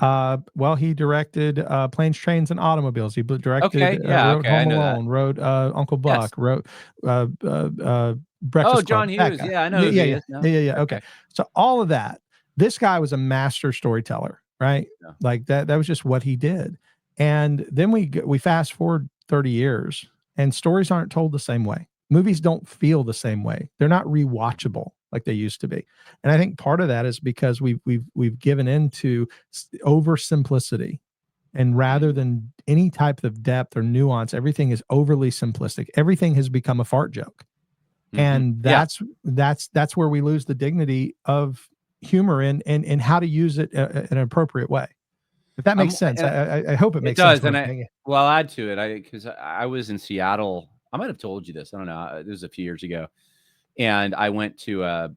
well, he directed Planes, Trains, and Automobiles. He directed, Okay, yeah, wrote okay, I Home know that. Alone, wrote Uncle Yes. Buck, wrote Oh, Breakfast Club. John That Hughes. guy. Yeah, I know Yeah, who yeah, he yeah, is now. yeah, yeah, yeah. Okay, Okay. so all of that. This guy was a master storyteller, right? Yeah. Like that. That was just what he did. And then we fast forward 30 years, and stories aren't told the same way. Movies don't feel the same way. They're not rewatchable like they used to be. And I think part of that is because we've given into oversimplicity, and rather Mhm. than any type of depth or nuance, everything is overly simplistic. Everything has become a fart joke, Mhm. and Yeah. that's where we lose the dignity of humor and how to use it in an appropriate way. If that makes sense, And I hope it it makes sense does, what and I'm saying. well, I'll add to it. Because I was in Seattle. I might have told you this. I don't know. This was a few years ago, and I went to a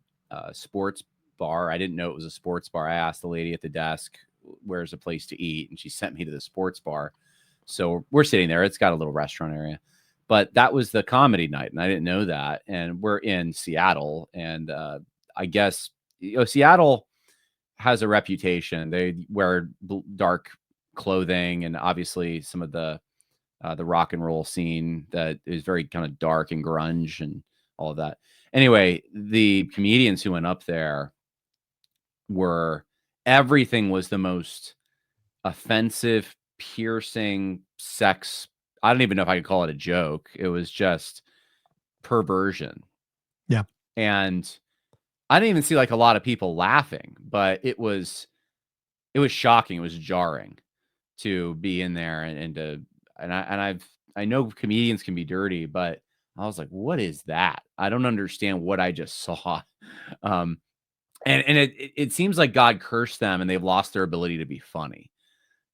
sports bar. I didn't know it was a sports bar. I asked the lady at the desk, "Where's a place to eat?" And she sent me to the sports bar. So we're sitting there. It's got a little restaurant area, but that was the comedy night, and I didn't know that. And we're in Seattle, and I guess Seattle has a reputation. They wear dark clothing, and obviously some of the rock and roll scene that is very kind of dark and grunge and all of that. Anyway, the comedians who went up there were everything was the most offensive, piercing sex. I don't even know if I could call it a joke. It was just perversion. Yeah. And I didn't even see like a lot of people laughing, but it was shocking. It was jarring to be in there and to I know comedians can be dirty, but I was like, what is that? I don't understand what I just saw. Um, and it seems like God cursed them and they've lost their ability to be funny.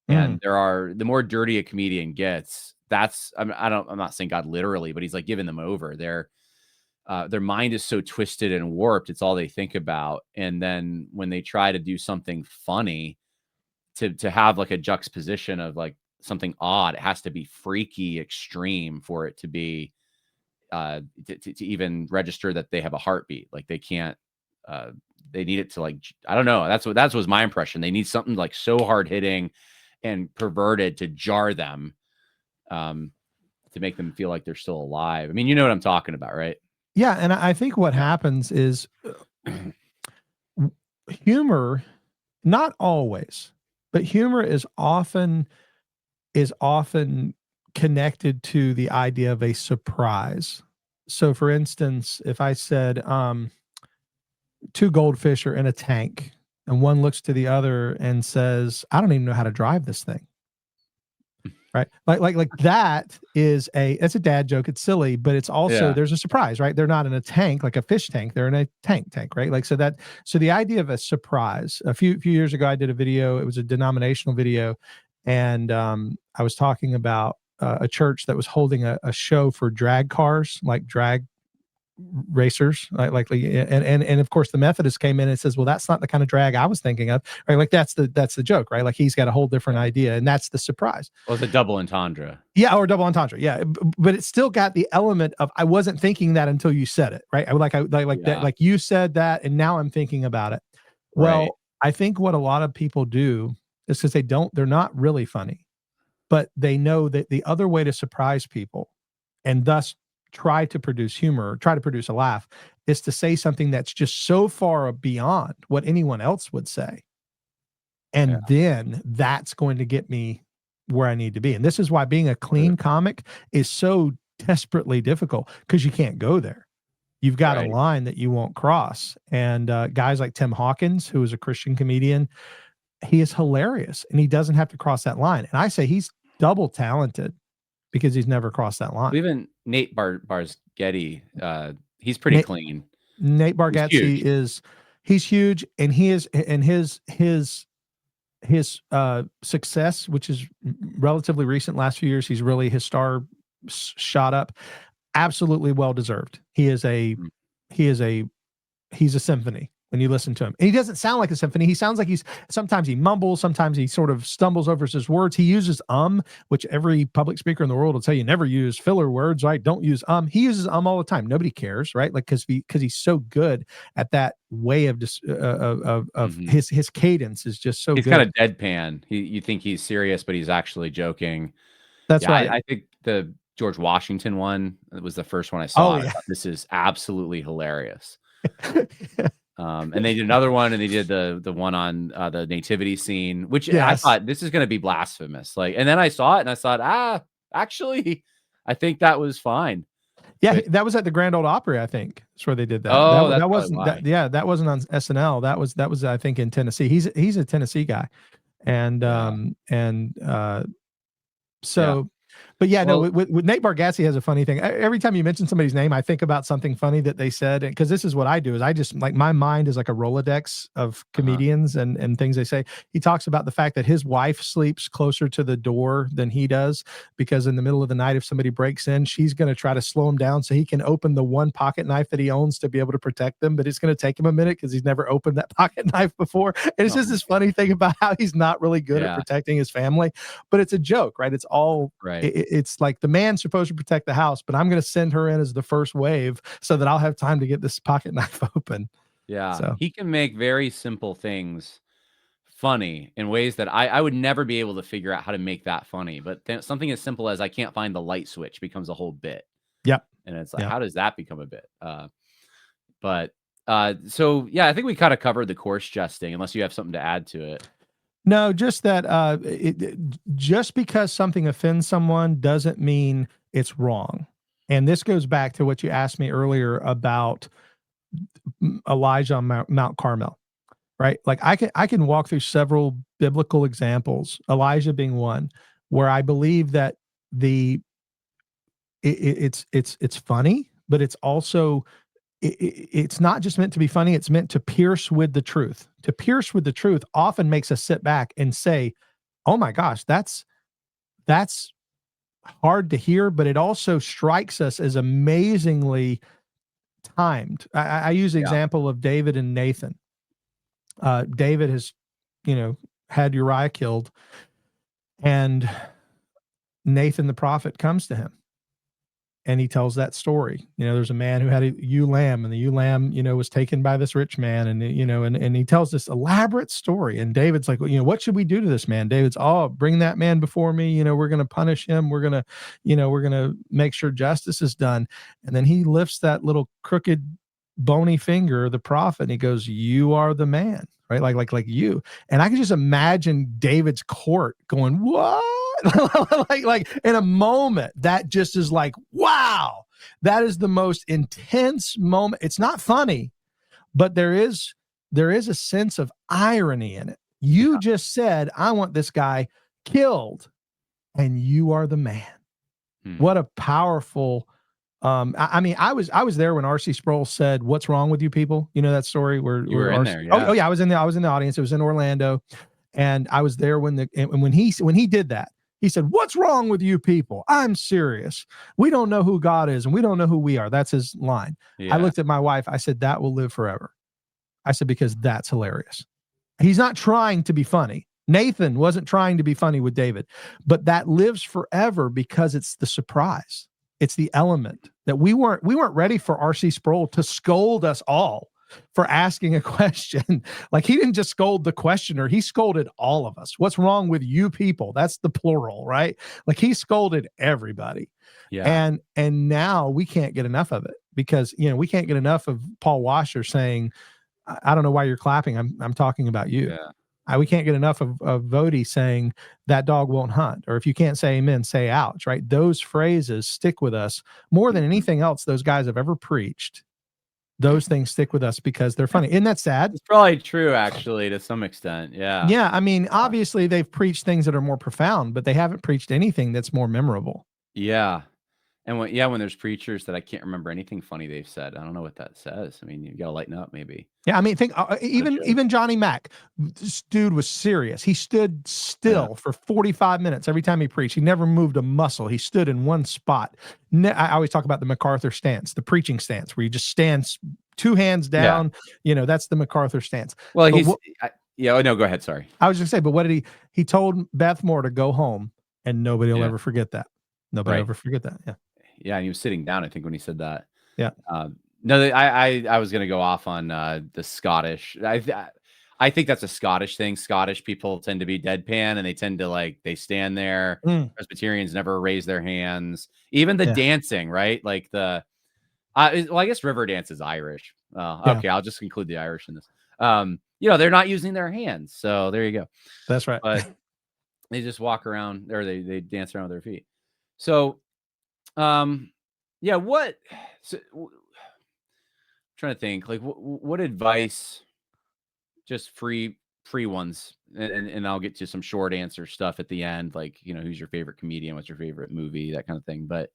Mm. And the more dirty a comedian gets, I'm not saying God literally, but he's like giving them over. Their mind is so twisted and warped. It's all they think about. And then when they try to do something funny, to have like a juxtaposition of like something odd, it has to be freaky extreme for it to be to even register that they have a heartbeat. Like they can't uh they need it to like I don't know. That's was my impression. They need something like so hard hitting and perverted to jar them. to make them feel like they're still alive. I mean, you know what I'm talking about, right? Yeah, and I think what happens is humor, not always, but humor is often connected to the idea of a surprise. So for instance, if I said two goldfish are in a tank and one looks to the other and says, I don't even know how to drive this thing. Right. Like that is it's a dad joke. It's silly, but it's also, there's a surprise, right? They're not in a tank, like a fish tank. They're in a tank, right? Like, so the idea of a surprise, a few years ago, I did a video, it was a denominational video. And I was talking about a church that was holding a show for drag cars, like drag racers, and of course the Methodist came in and says, well, that's not the kind of drag I was thinking of, right? Like that's the joke, right? Like he's got a whole different idea, and that's the surprise. Well, it's a double entendre. Yeah, or double entendre. Yeah, but it still got the element of I wasn't thinking that until you said it, right? That, like you said that, and now I'm thinking about it. Well, Right. I think what a lot of people do is because they're not really funny, but they know that the other way to surprise people, and thus try to produce humor, try to produce a laugh, is to say something that's just so far beyond what anyone else would say. And then that's going to get me where I need to be. And this is why being a clean comic is so desperately difficult, because you can't go there. You've got a line that you won't cross. And guys like Tim Hawkins, who is a Christian comedian, he is hilarious and he doesn't have to cross that line. And I say he's double talented because he's never crossed that line. Even Nate Bargatze, he's pretty clean. Nate Bargatze he's huge, and he is, and his success, which is relatively recent, last few years, his star shot up, absolutely well deserved. He's a symphony when you listen to him. And he doesn't sound like a symphony. He sounds like sometimes he mumbles, sometimes he sort of stumbles over his words. He uses which every public speaker in the world will tell you never use filler words, right? Don't use He uses all the time. Nobody cares, right? Like, because he's so good at that way of his cadence is just so good. He's kind of deadpan. You think he's serious, but he's actually joking. That's right. I think the George Washington one was the first one I saw. I thought, this is absolutely hilarious. And they did another one, and they did the one on the nativity scene, which I thought, this is going to be blasphemous. Like, and then I saw it and I thought, actually, I think that was fine. Yeah, that was at the Grand Ole Opry, I think. That's where they did that. Oh, that wasn't that wasn't on SNL. That was I think in Tennessee. He's a Tennessee guy, and But yeah, no, with Nate Bargatze has a funny thing. Every time you mention somebody's name, I think about something funny that they said. Because this is what I do, is I just, like, my mind is like a Rolodex of comedians and things they say. He talks about the fact that his wife sleeps closer to the door than he does, because in the middle of the night, if somebody breaks in, she's going to try to slow him down so he can open the one pocket knife that he owns to be able to protect them. But it's going to take him a minute because he's never opened that pocket knife before. And it's just this funny thing about how he's not really good at protecting his family. But it's a joke, right? It's all right. It's like the man's supposed to protect the house, but I'm going to send her in as the first wave so that I'll have time to get this pocket knife open. Yeah. So he can make very simple things funny in ways that I would never be able to figure out how to make that funny. But then something as simple as I can't find the light switch becomes a whole bit. Yep. And it's like, how does that become a bit? So yeah, I think we kind of covered the coarse jesting, unless you have something to add to it. No, just that just because something offends someone doesn't mean it's wrong. And this goes back to what you asked me earlier about Elijah on Mount Carmel, right? Like I can walk through several biblical examples, Elijah being one, where I believe that it's funny, but it's also it's not just meant to be funny. It's meant to pierce with the truth. To pierce with the truth often makes us sit back and say, oh my gosh, that's hard to hear, but it also strikes us as amazingly timed. I use the example of David and Nathan. David has, had Uriah killed, and Nathan the prophet comes to him and he tells that story. There's a man who had a ewe lamb, and the ewe lamb, was taken by this rich man, and and he tells this elaborate story. And David's like, what should we do to this man? David's, bring that man before me. We're going to punish him. We're going to make sure justice is done. And then he lifts that little crooked, bony finger, the prophet, and he goes, "You are the man." Right? Like you. And I can just imagine David's court going, "What?" like in a moment that just is like, wow, that is the most intense moment. It's not funny, but there is a sense of irony in it. You just said, I want this guy killed, and you are the man. What a powerful I was there when R.C. Sproul said, "What's wrong with you people?" You know that story where You were in there, Oh yeah, I was in the audience. It was in Orlando, and I was there when he did that. He said, "What's wrong with you people? I'm serious. We don't know who God is, and we don't know who we are." That's his line. Yeah. I looked at my wife. I said, "That will live forever." I said, because that's hilarious. He's not trying to be funny. Nathan wasn't trying to be funny with David, but that lives forever because it's the surprise. It's the element that we weren't ready for R.C. Sproul to scold us all for asking a question. Like, he didn't just scold the questioner, he scolded all of us. What's wrong with you people? That's the plural, right? Like, he scolded everybody. Yeah. And now we can't get enough of it, because we can't get enough of Paul Washer saying, "I don't know why you're clapping. I'm talking about you." Yeah. We can't get enough of Vody saying, "That dog won't hunt," or, "If you can't say amen, say ouch," right? Those phrases stick with us more than anything else those guys have ever preached. Those things stick with us because they're funny. Isn't that sad? It's probably true, actually, to some extent. Yeah. Yeah. I mean, obviously they've preached things that are more profound, but they haven't preached anything that's more memorable. Yeah. And when there's preachers that I can't remember anything funny they've said, I don't know what that says. I mean, you got to lighten up, maybe. Yeah, I mean, think even Johnny Mack, this dude was serious. He stood still for 45 minutes every time he preached. He never moved a muscle. He stood in one spot. I always talk about the MacArthur stance, the preaching stance, where you just stand 2 hands down. That's the MacArthur stance. Well, no, go ahead. Sorry. I was just saying, but what did he told Beth Moore to go home, and nobody will ever forget that. Nobody will ever forget that. Yeah. Yeah, and he was sitting down, I think, when he said that. Yeah. No, I was going to go off on the Scottish. I think that's a Scottish thing. Scottish people tend to be deadpan, and they tend to they stand there. Presbyterians never raise their hands. Even the dancing, right? Like well, I guess river dance is Irish. Okay, I'll just include the Irish in this. They're not using their hands, so there you go. That's right. But they just walk around, or they dance around with their feet. So, trying to think, like, what advice, just free ones, and I'll get to some short answer stuff at the end, like, who's your favorite comedian, what's your favorite movie, that kind of thing. But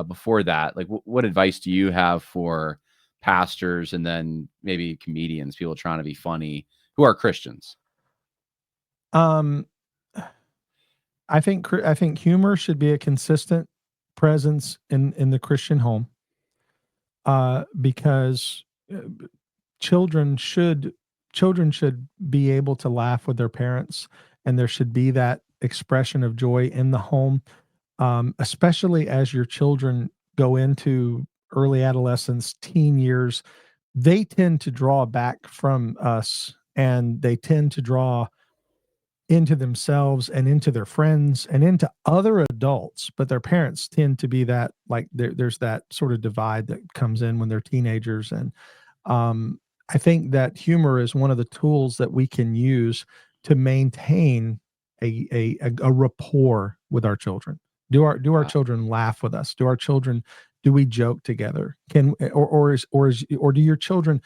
before that, like, what advice do you have for pastors, and then maybe comedians, people trying to be funny who are Christians? I think humor should be a consistent presence in the Christian home, because children should be able to laugh with their parents, and there should be that expression of joy in the home, especially as your children go into early adolescence, teen years. They tend to draw back from us, and they tend to draw into themselves and into their friends and into other adults, but their parents tend to be that, like, there's that sort of divide that comes in when they're teenagers. And I think that humor is one of the tools that we can use to maintain a rapport with our children. Do our children laugh with us? Do we joke together? Or do your children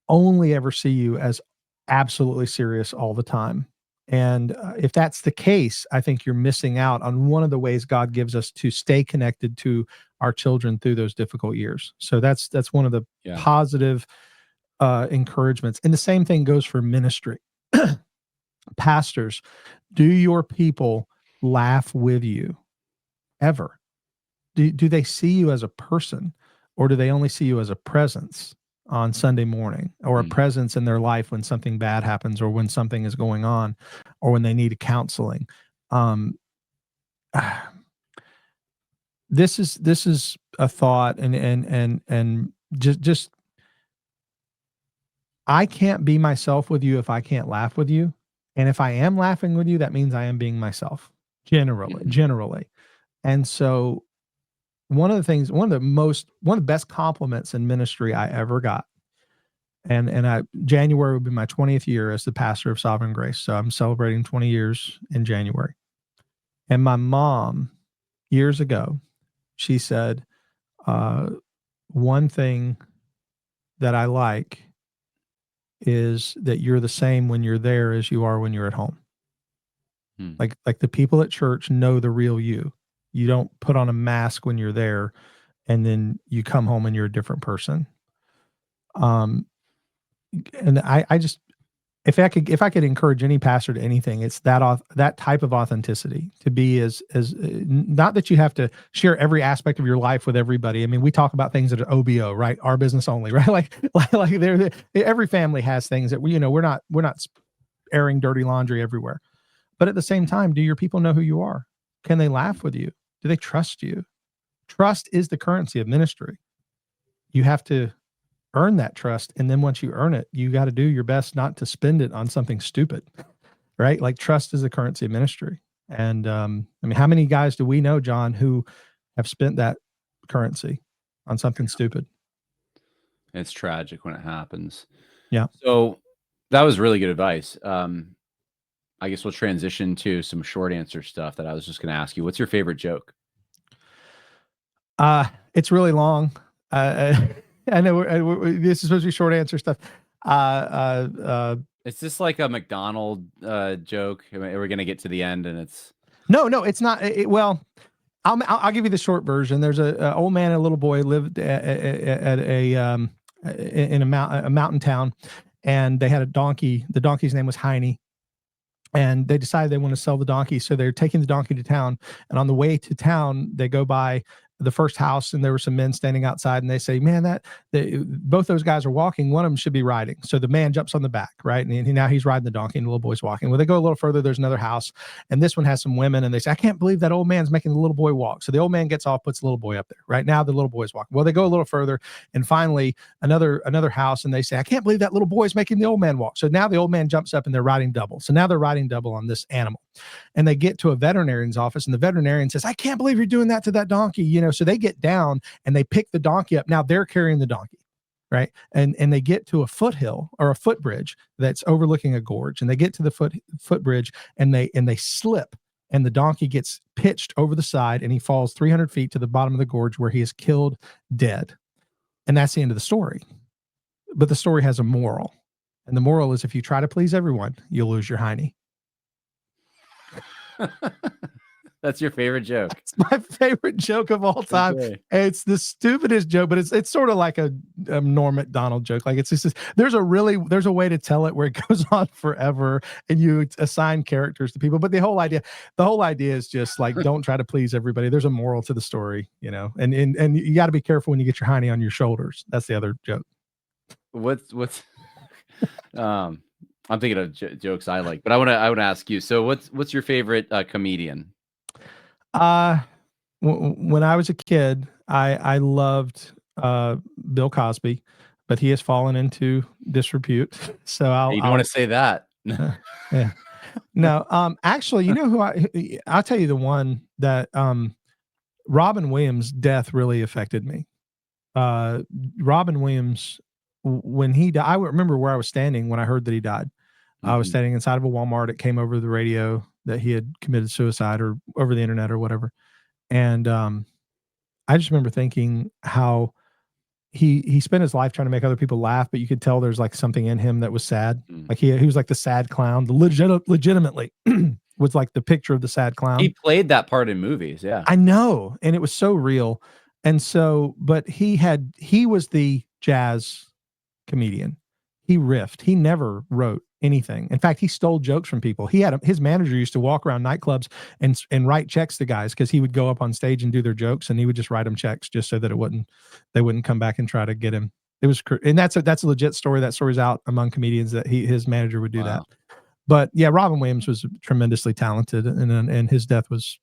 only ever see you as absolutely serious all the time? And if that's the case, I think you're missing out on one of the ways God gives us to stay connected to our children through those difficult years. So that's one of the positive encouragements. And the same thing goes for ministry. Pastors, do your people laugh with you ever? Do they see you as a person, or do they only see you as a presence on Sunday morning, or a presence in their life when something bad happens, or when something is going on, or when they need counseling? this is a thought, and just I can't be myself with you if I can't laugh with you. And if I am laughing with you, that means I am being myself generally. And so one of the best compliments in ministry I ever got, and January would be my 20th year as the pastor of Sovereign Grace. So I'm celebrating 20 years in January. And my mom, years ago, she said, one thing that I like is that you're the same when you're there as you are when you're at home. Like the people at church know the real you. You don't put on a mask when you're there and then you come home and you're a different person. And I just, if I could encourage any pastor to anything, it's that type of authenticity, to be as not that you have to share every aspect of your life with everybody. I mean, we talk about things that are OBO, right? Our business only, right? Like every family has things that we're not airing dirty laundry everywhere. But at the same time, do your people know who you are? Can they laugh with you? Do they trust you? Trust is the currency of ministry. You have to earn that trust. And then once you earn it, you got to do your best not to spend it on something stupid, right? Like trust is the currency of ministry. And I mean, how many guys do we know, John, who have spent that currency on something stupid? It's tragic when it happens. Yeah. So that was really good advice. I guess we'll transition to some short answer stuff that I was just going to ask you. What's your favorite joke? It's really long. I know this is supposed to be short answer stuff. Is this like a McDonald joke? We're going to get to the end and it's... No, it's not. Well, I'll give you the short version. There's a old man and a little boy lived at in a mountain town, and they had a donkey. The donkey's name was Heine. And they decided they want to sell the donkey. So they're taking the donkey to town. And on the way to town, they go by the first house, and there were some men standing outside, and they say, man, both those guys are walking. One of them should be riding. So the man jumps on the back, right? And now he's riding the donkey, and the little boy's walking. Well, they go a little further. There's another house, and this one has some women, and they say, I can't believe that old man's making the little boy walk. So the old man gets off, puts the little boy up there. Right now, the little boy's walking. Well, they go a little further, and finally another house, and they say, I can't believe that little boy's making the old man walk. So now the old man jumps up, and they're riding double. So now they're riding double on this animal. And they get to a veterinarian's office, and the veterinarian says, I can't believe you're doing that to that donkey. So they get down and they pick the donkey up. Now they're carrying the donkey, right? And they get to a foothill or a footbridge that's overlooking a gorge, and they get to the footbridge, and they slip, and the donkey gets pitched over the side, and he falls 300 feet to the bottom of the gorge, where he is killed dead. And that's the end of the story. But the story has a moral, and the moral is, if you try to please everyone, you'll lose your hiney. That's your favorite joke. It's my favorite joke of all time. Okay. It's the stupidest joke, but it's sort of like a Norm Macdonald joke. Like it's just there's a way to tell it where it goes on forever, and you assign characters to people. But the whole idea is just like, don't try to please everybody. There's a moral to the story, and you got to be careful when you get your hiney on your shoulders. That's the other joke. What's I'm thinking of jokes I like, but I want to ask you. So what's your favorite comedian? When I was a kid, I loved Bill Cosby, but he has fallen into disrepute. So you don't want to say that. Yeah. No, actually, you know who I'll tell you the one that Robin Williams' death really affected me. Robin Williams, when he died, I remember where I was standing when I heard that he died. I was standing inside of a Walmart. It came over the radio that he had committed suicide, or over the internet or whatever. And I just remember thinking how he spent his life trying to make other people laugh, but you could tell there's like something in him that was sad. Like he was like the sad clown, legitimately was like the picture of the sad clown. He played that part in movies. Yeah, I know. And it was so real. And so, but he was the jazz comedian. He riffed. He never wrote anything. In fact, he stole jokes from people. His manager used to walk around nightclubs and write checks to guys, because he would go up on stage and do their jokes, and he would just write them checks just so that they wouldn't come back and try to get him. It was, and that's a legit story. That story's out among comedians, that his manager would do that. But yeah, Robin Williams was tremendously talented, and his death was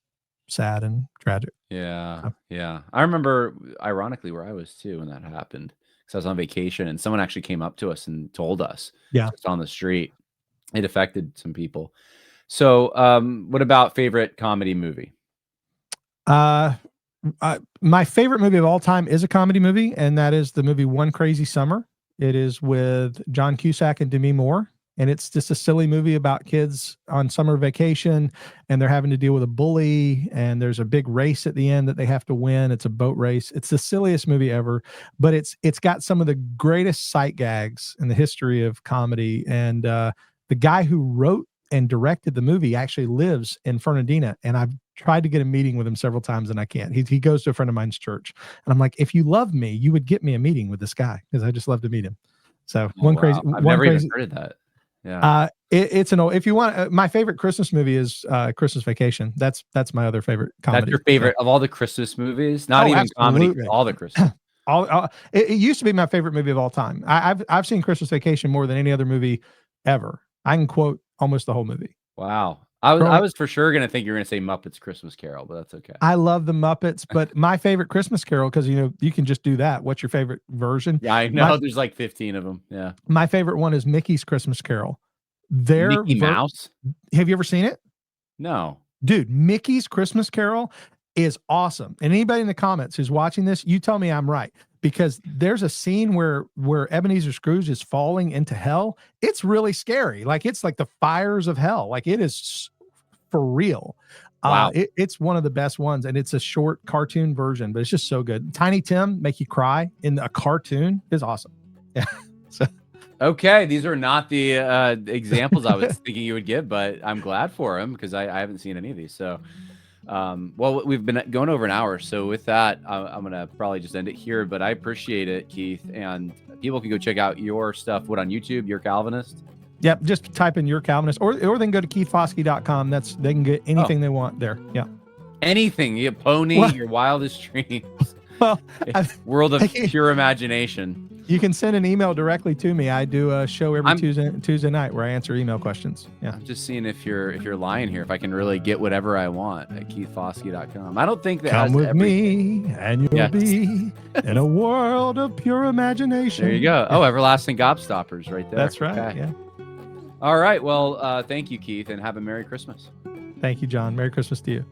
sad and tragic. Yeah. Yeah. I remember, ironically, where I was too when that happened. Because I was on vacation and someone actually came up to us and told us Yeah. just on the street. It affected some people. So, what about favorite comedy movie? Uh, my favorite movie of all time is a comedy movie, and that is the movie One Crazy Summer. It is with John Cusack and Demi Moore, and it's just a silly movie about kids on summer vacation, and they're having to deal with a bully, and there's a big race at the end that they have to win. It's a boat race. It's the silliest movie ever, but it's got some of the greatest sight gags in the history of comedy. And the guy who wrote and directed the movie actually lives in Fernandina, and I've tried to get a meeting with him several times and I can't. He goes to a friend of mine's church, and I'm like, if you love me, you would get me a meeting with this guy, because I just love to meet him. So Oh, wow. I've never even heard of that. Yeah. It's an old. If you want, my favorite Christmas movie is Christmas Vacation. That's my other favorite comedy. That's your favorite of all the Christmas movies? Not even comedy, all the Christmas. It used to be my favorite movie of all time. I've seen Christmas Vacation more than any other movie ever. I can quote almost the whole movie. Wow. I was for sure gonna think you were gonna say Muppets Christmas Carol, but that's okay. I love the Muppets, but my favorite Christmas Carol, because you can just do that. What's your favorite version? Yeah, I know. There's like 15 of them. Yeah. My favorite one is Mickey's Christmas Carol. Mickey Mouse? Have you ever seen it? No. Dude, Mickey's Christmas Carol is awesome. And anybody in the comments who's watching this, you tell me I'm right, because there's a scene where Ebenezer Scrooge is falling into hell. It's really scary. Like, it's like the fires of hell. Like, it is for real. Wow. It's one of the best ones, and it's a short cartoon version, but it's just so good. Tiny Tim make you cry in a cartoon is awesome. Yeah. So. Okay, these are not the examples I was thinking you would give, but I'm glad for them because I haven't seen any of these. So, well, we've been going over an hour, so with that, I'm gonna probably just end it here. But I appreciate it, Keith, and people can go check out your stuff. What, on YouTube? Your Calvinist? Yep, just type in Your Calvinist, or they can go to keithfoskey.com. They can get anything they want there. Yeah, anything. You pony, your wildest dreams. Well, world of pure imagination. You can send an email directly to me. I do a show every Tuesday night where I answer email questions. Yeah, I'm just seeing if you're lying here, if I can really get whatever I want at keithfoskey.com. I don't think that come with me and you'll be in a world of pure imagination. There you go. Oh, everlasting gobstoppers right there. That's right. Okay. Yeah. All right. Well, thank you, Keith, and have a Merry Christmas. Thank you, John. Merry Christmas to you.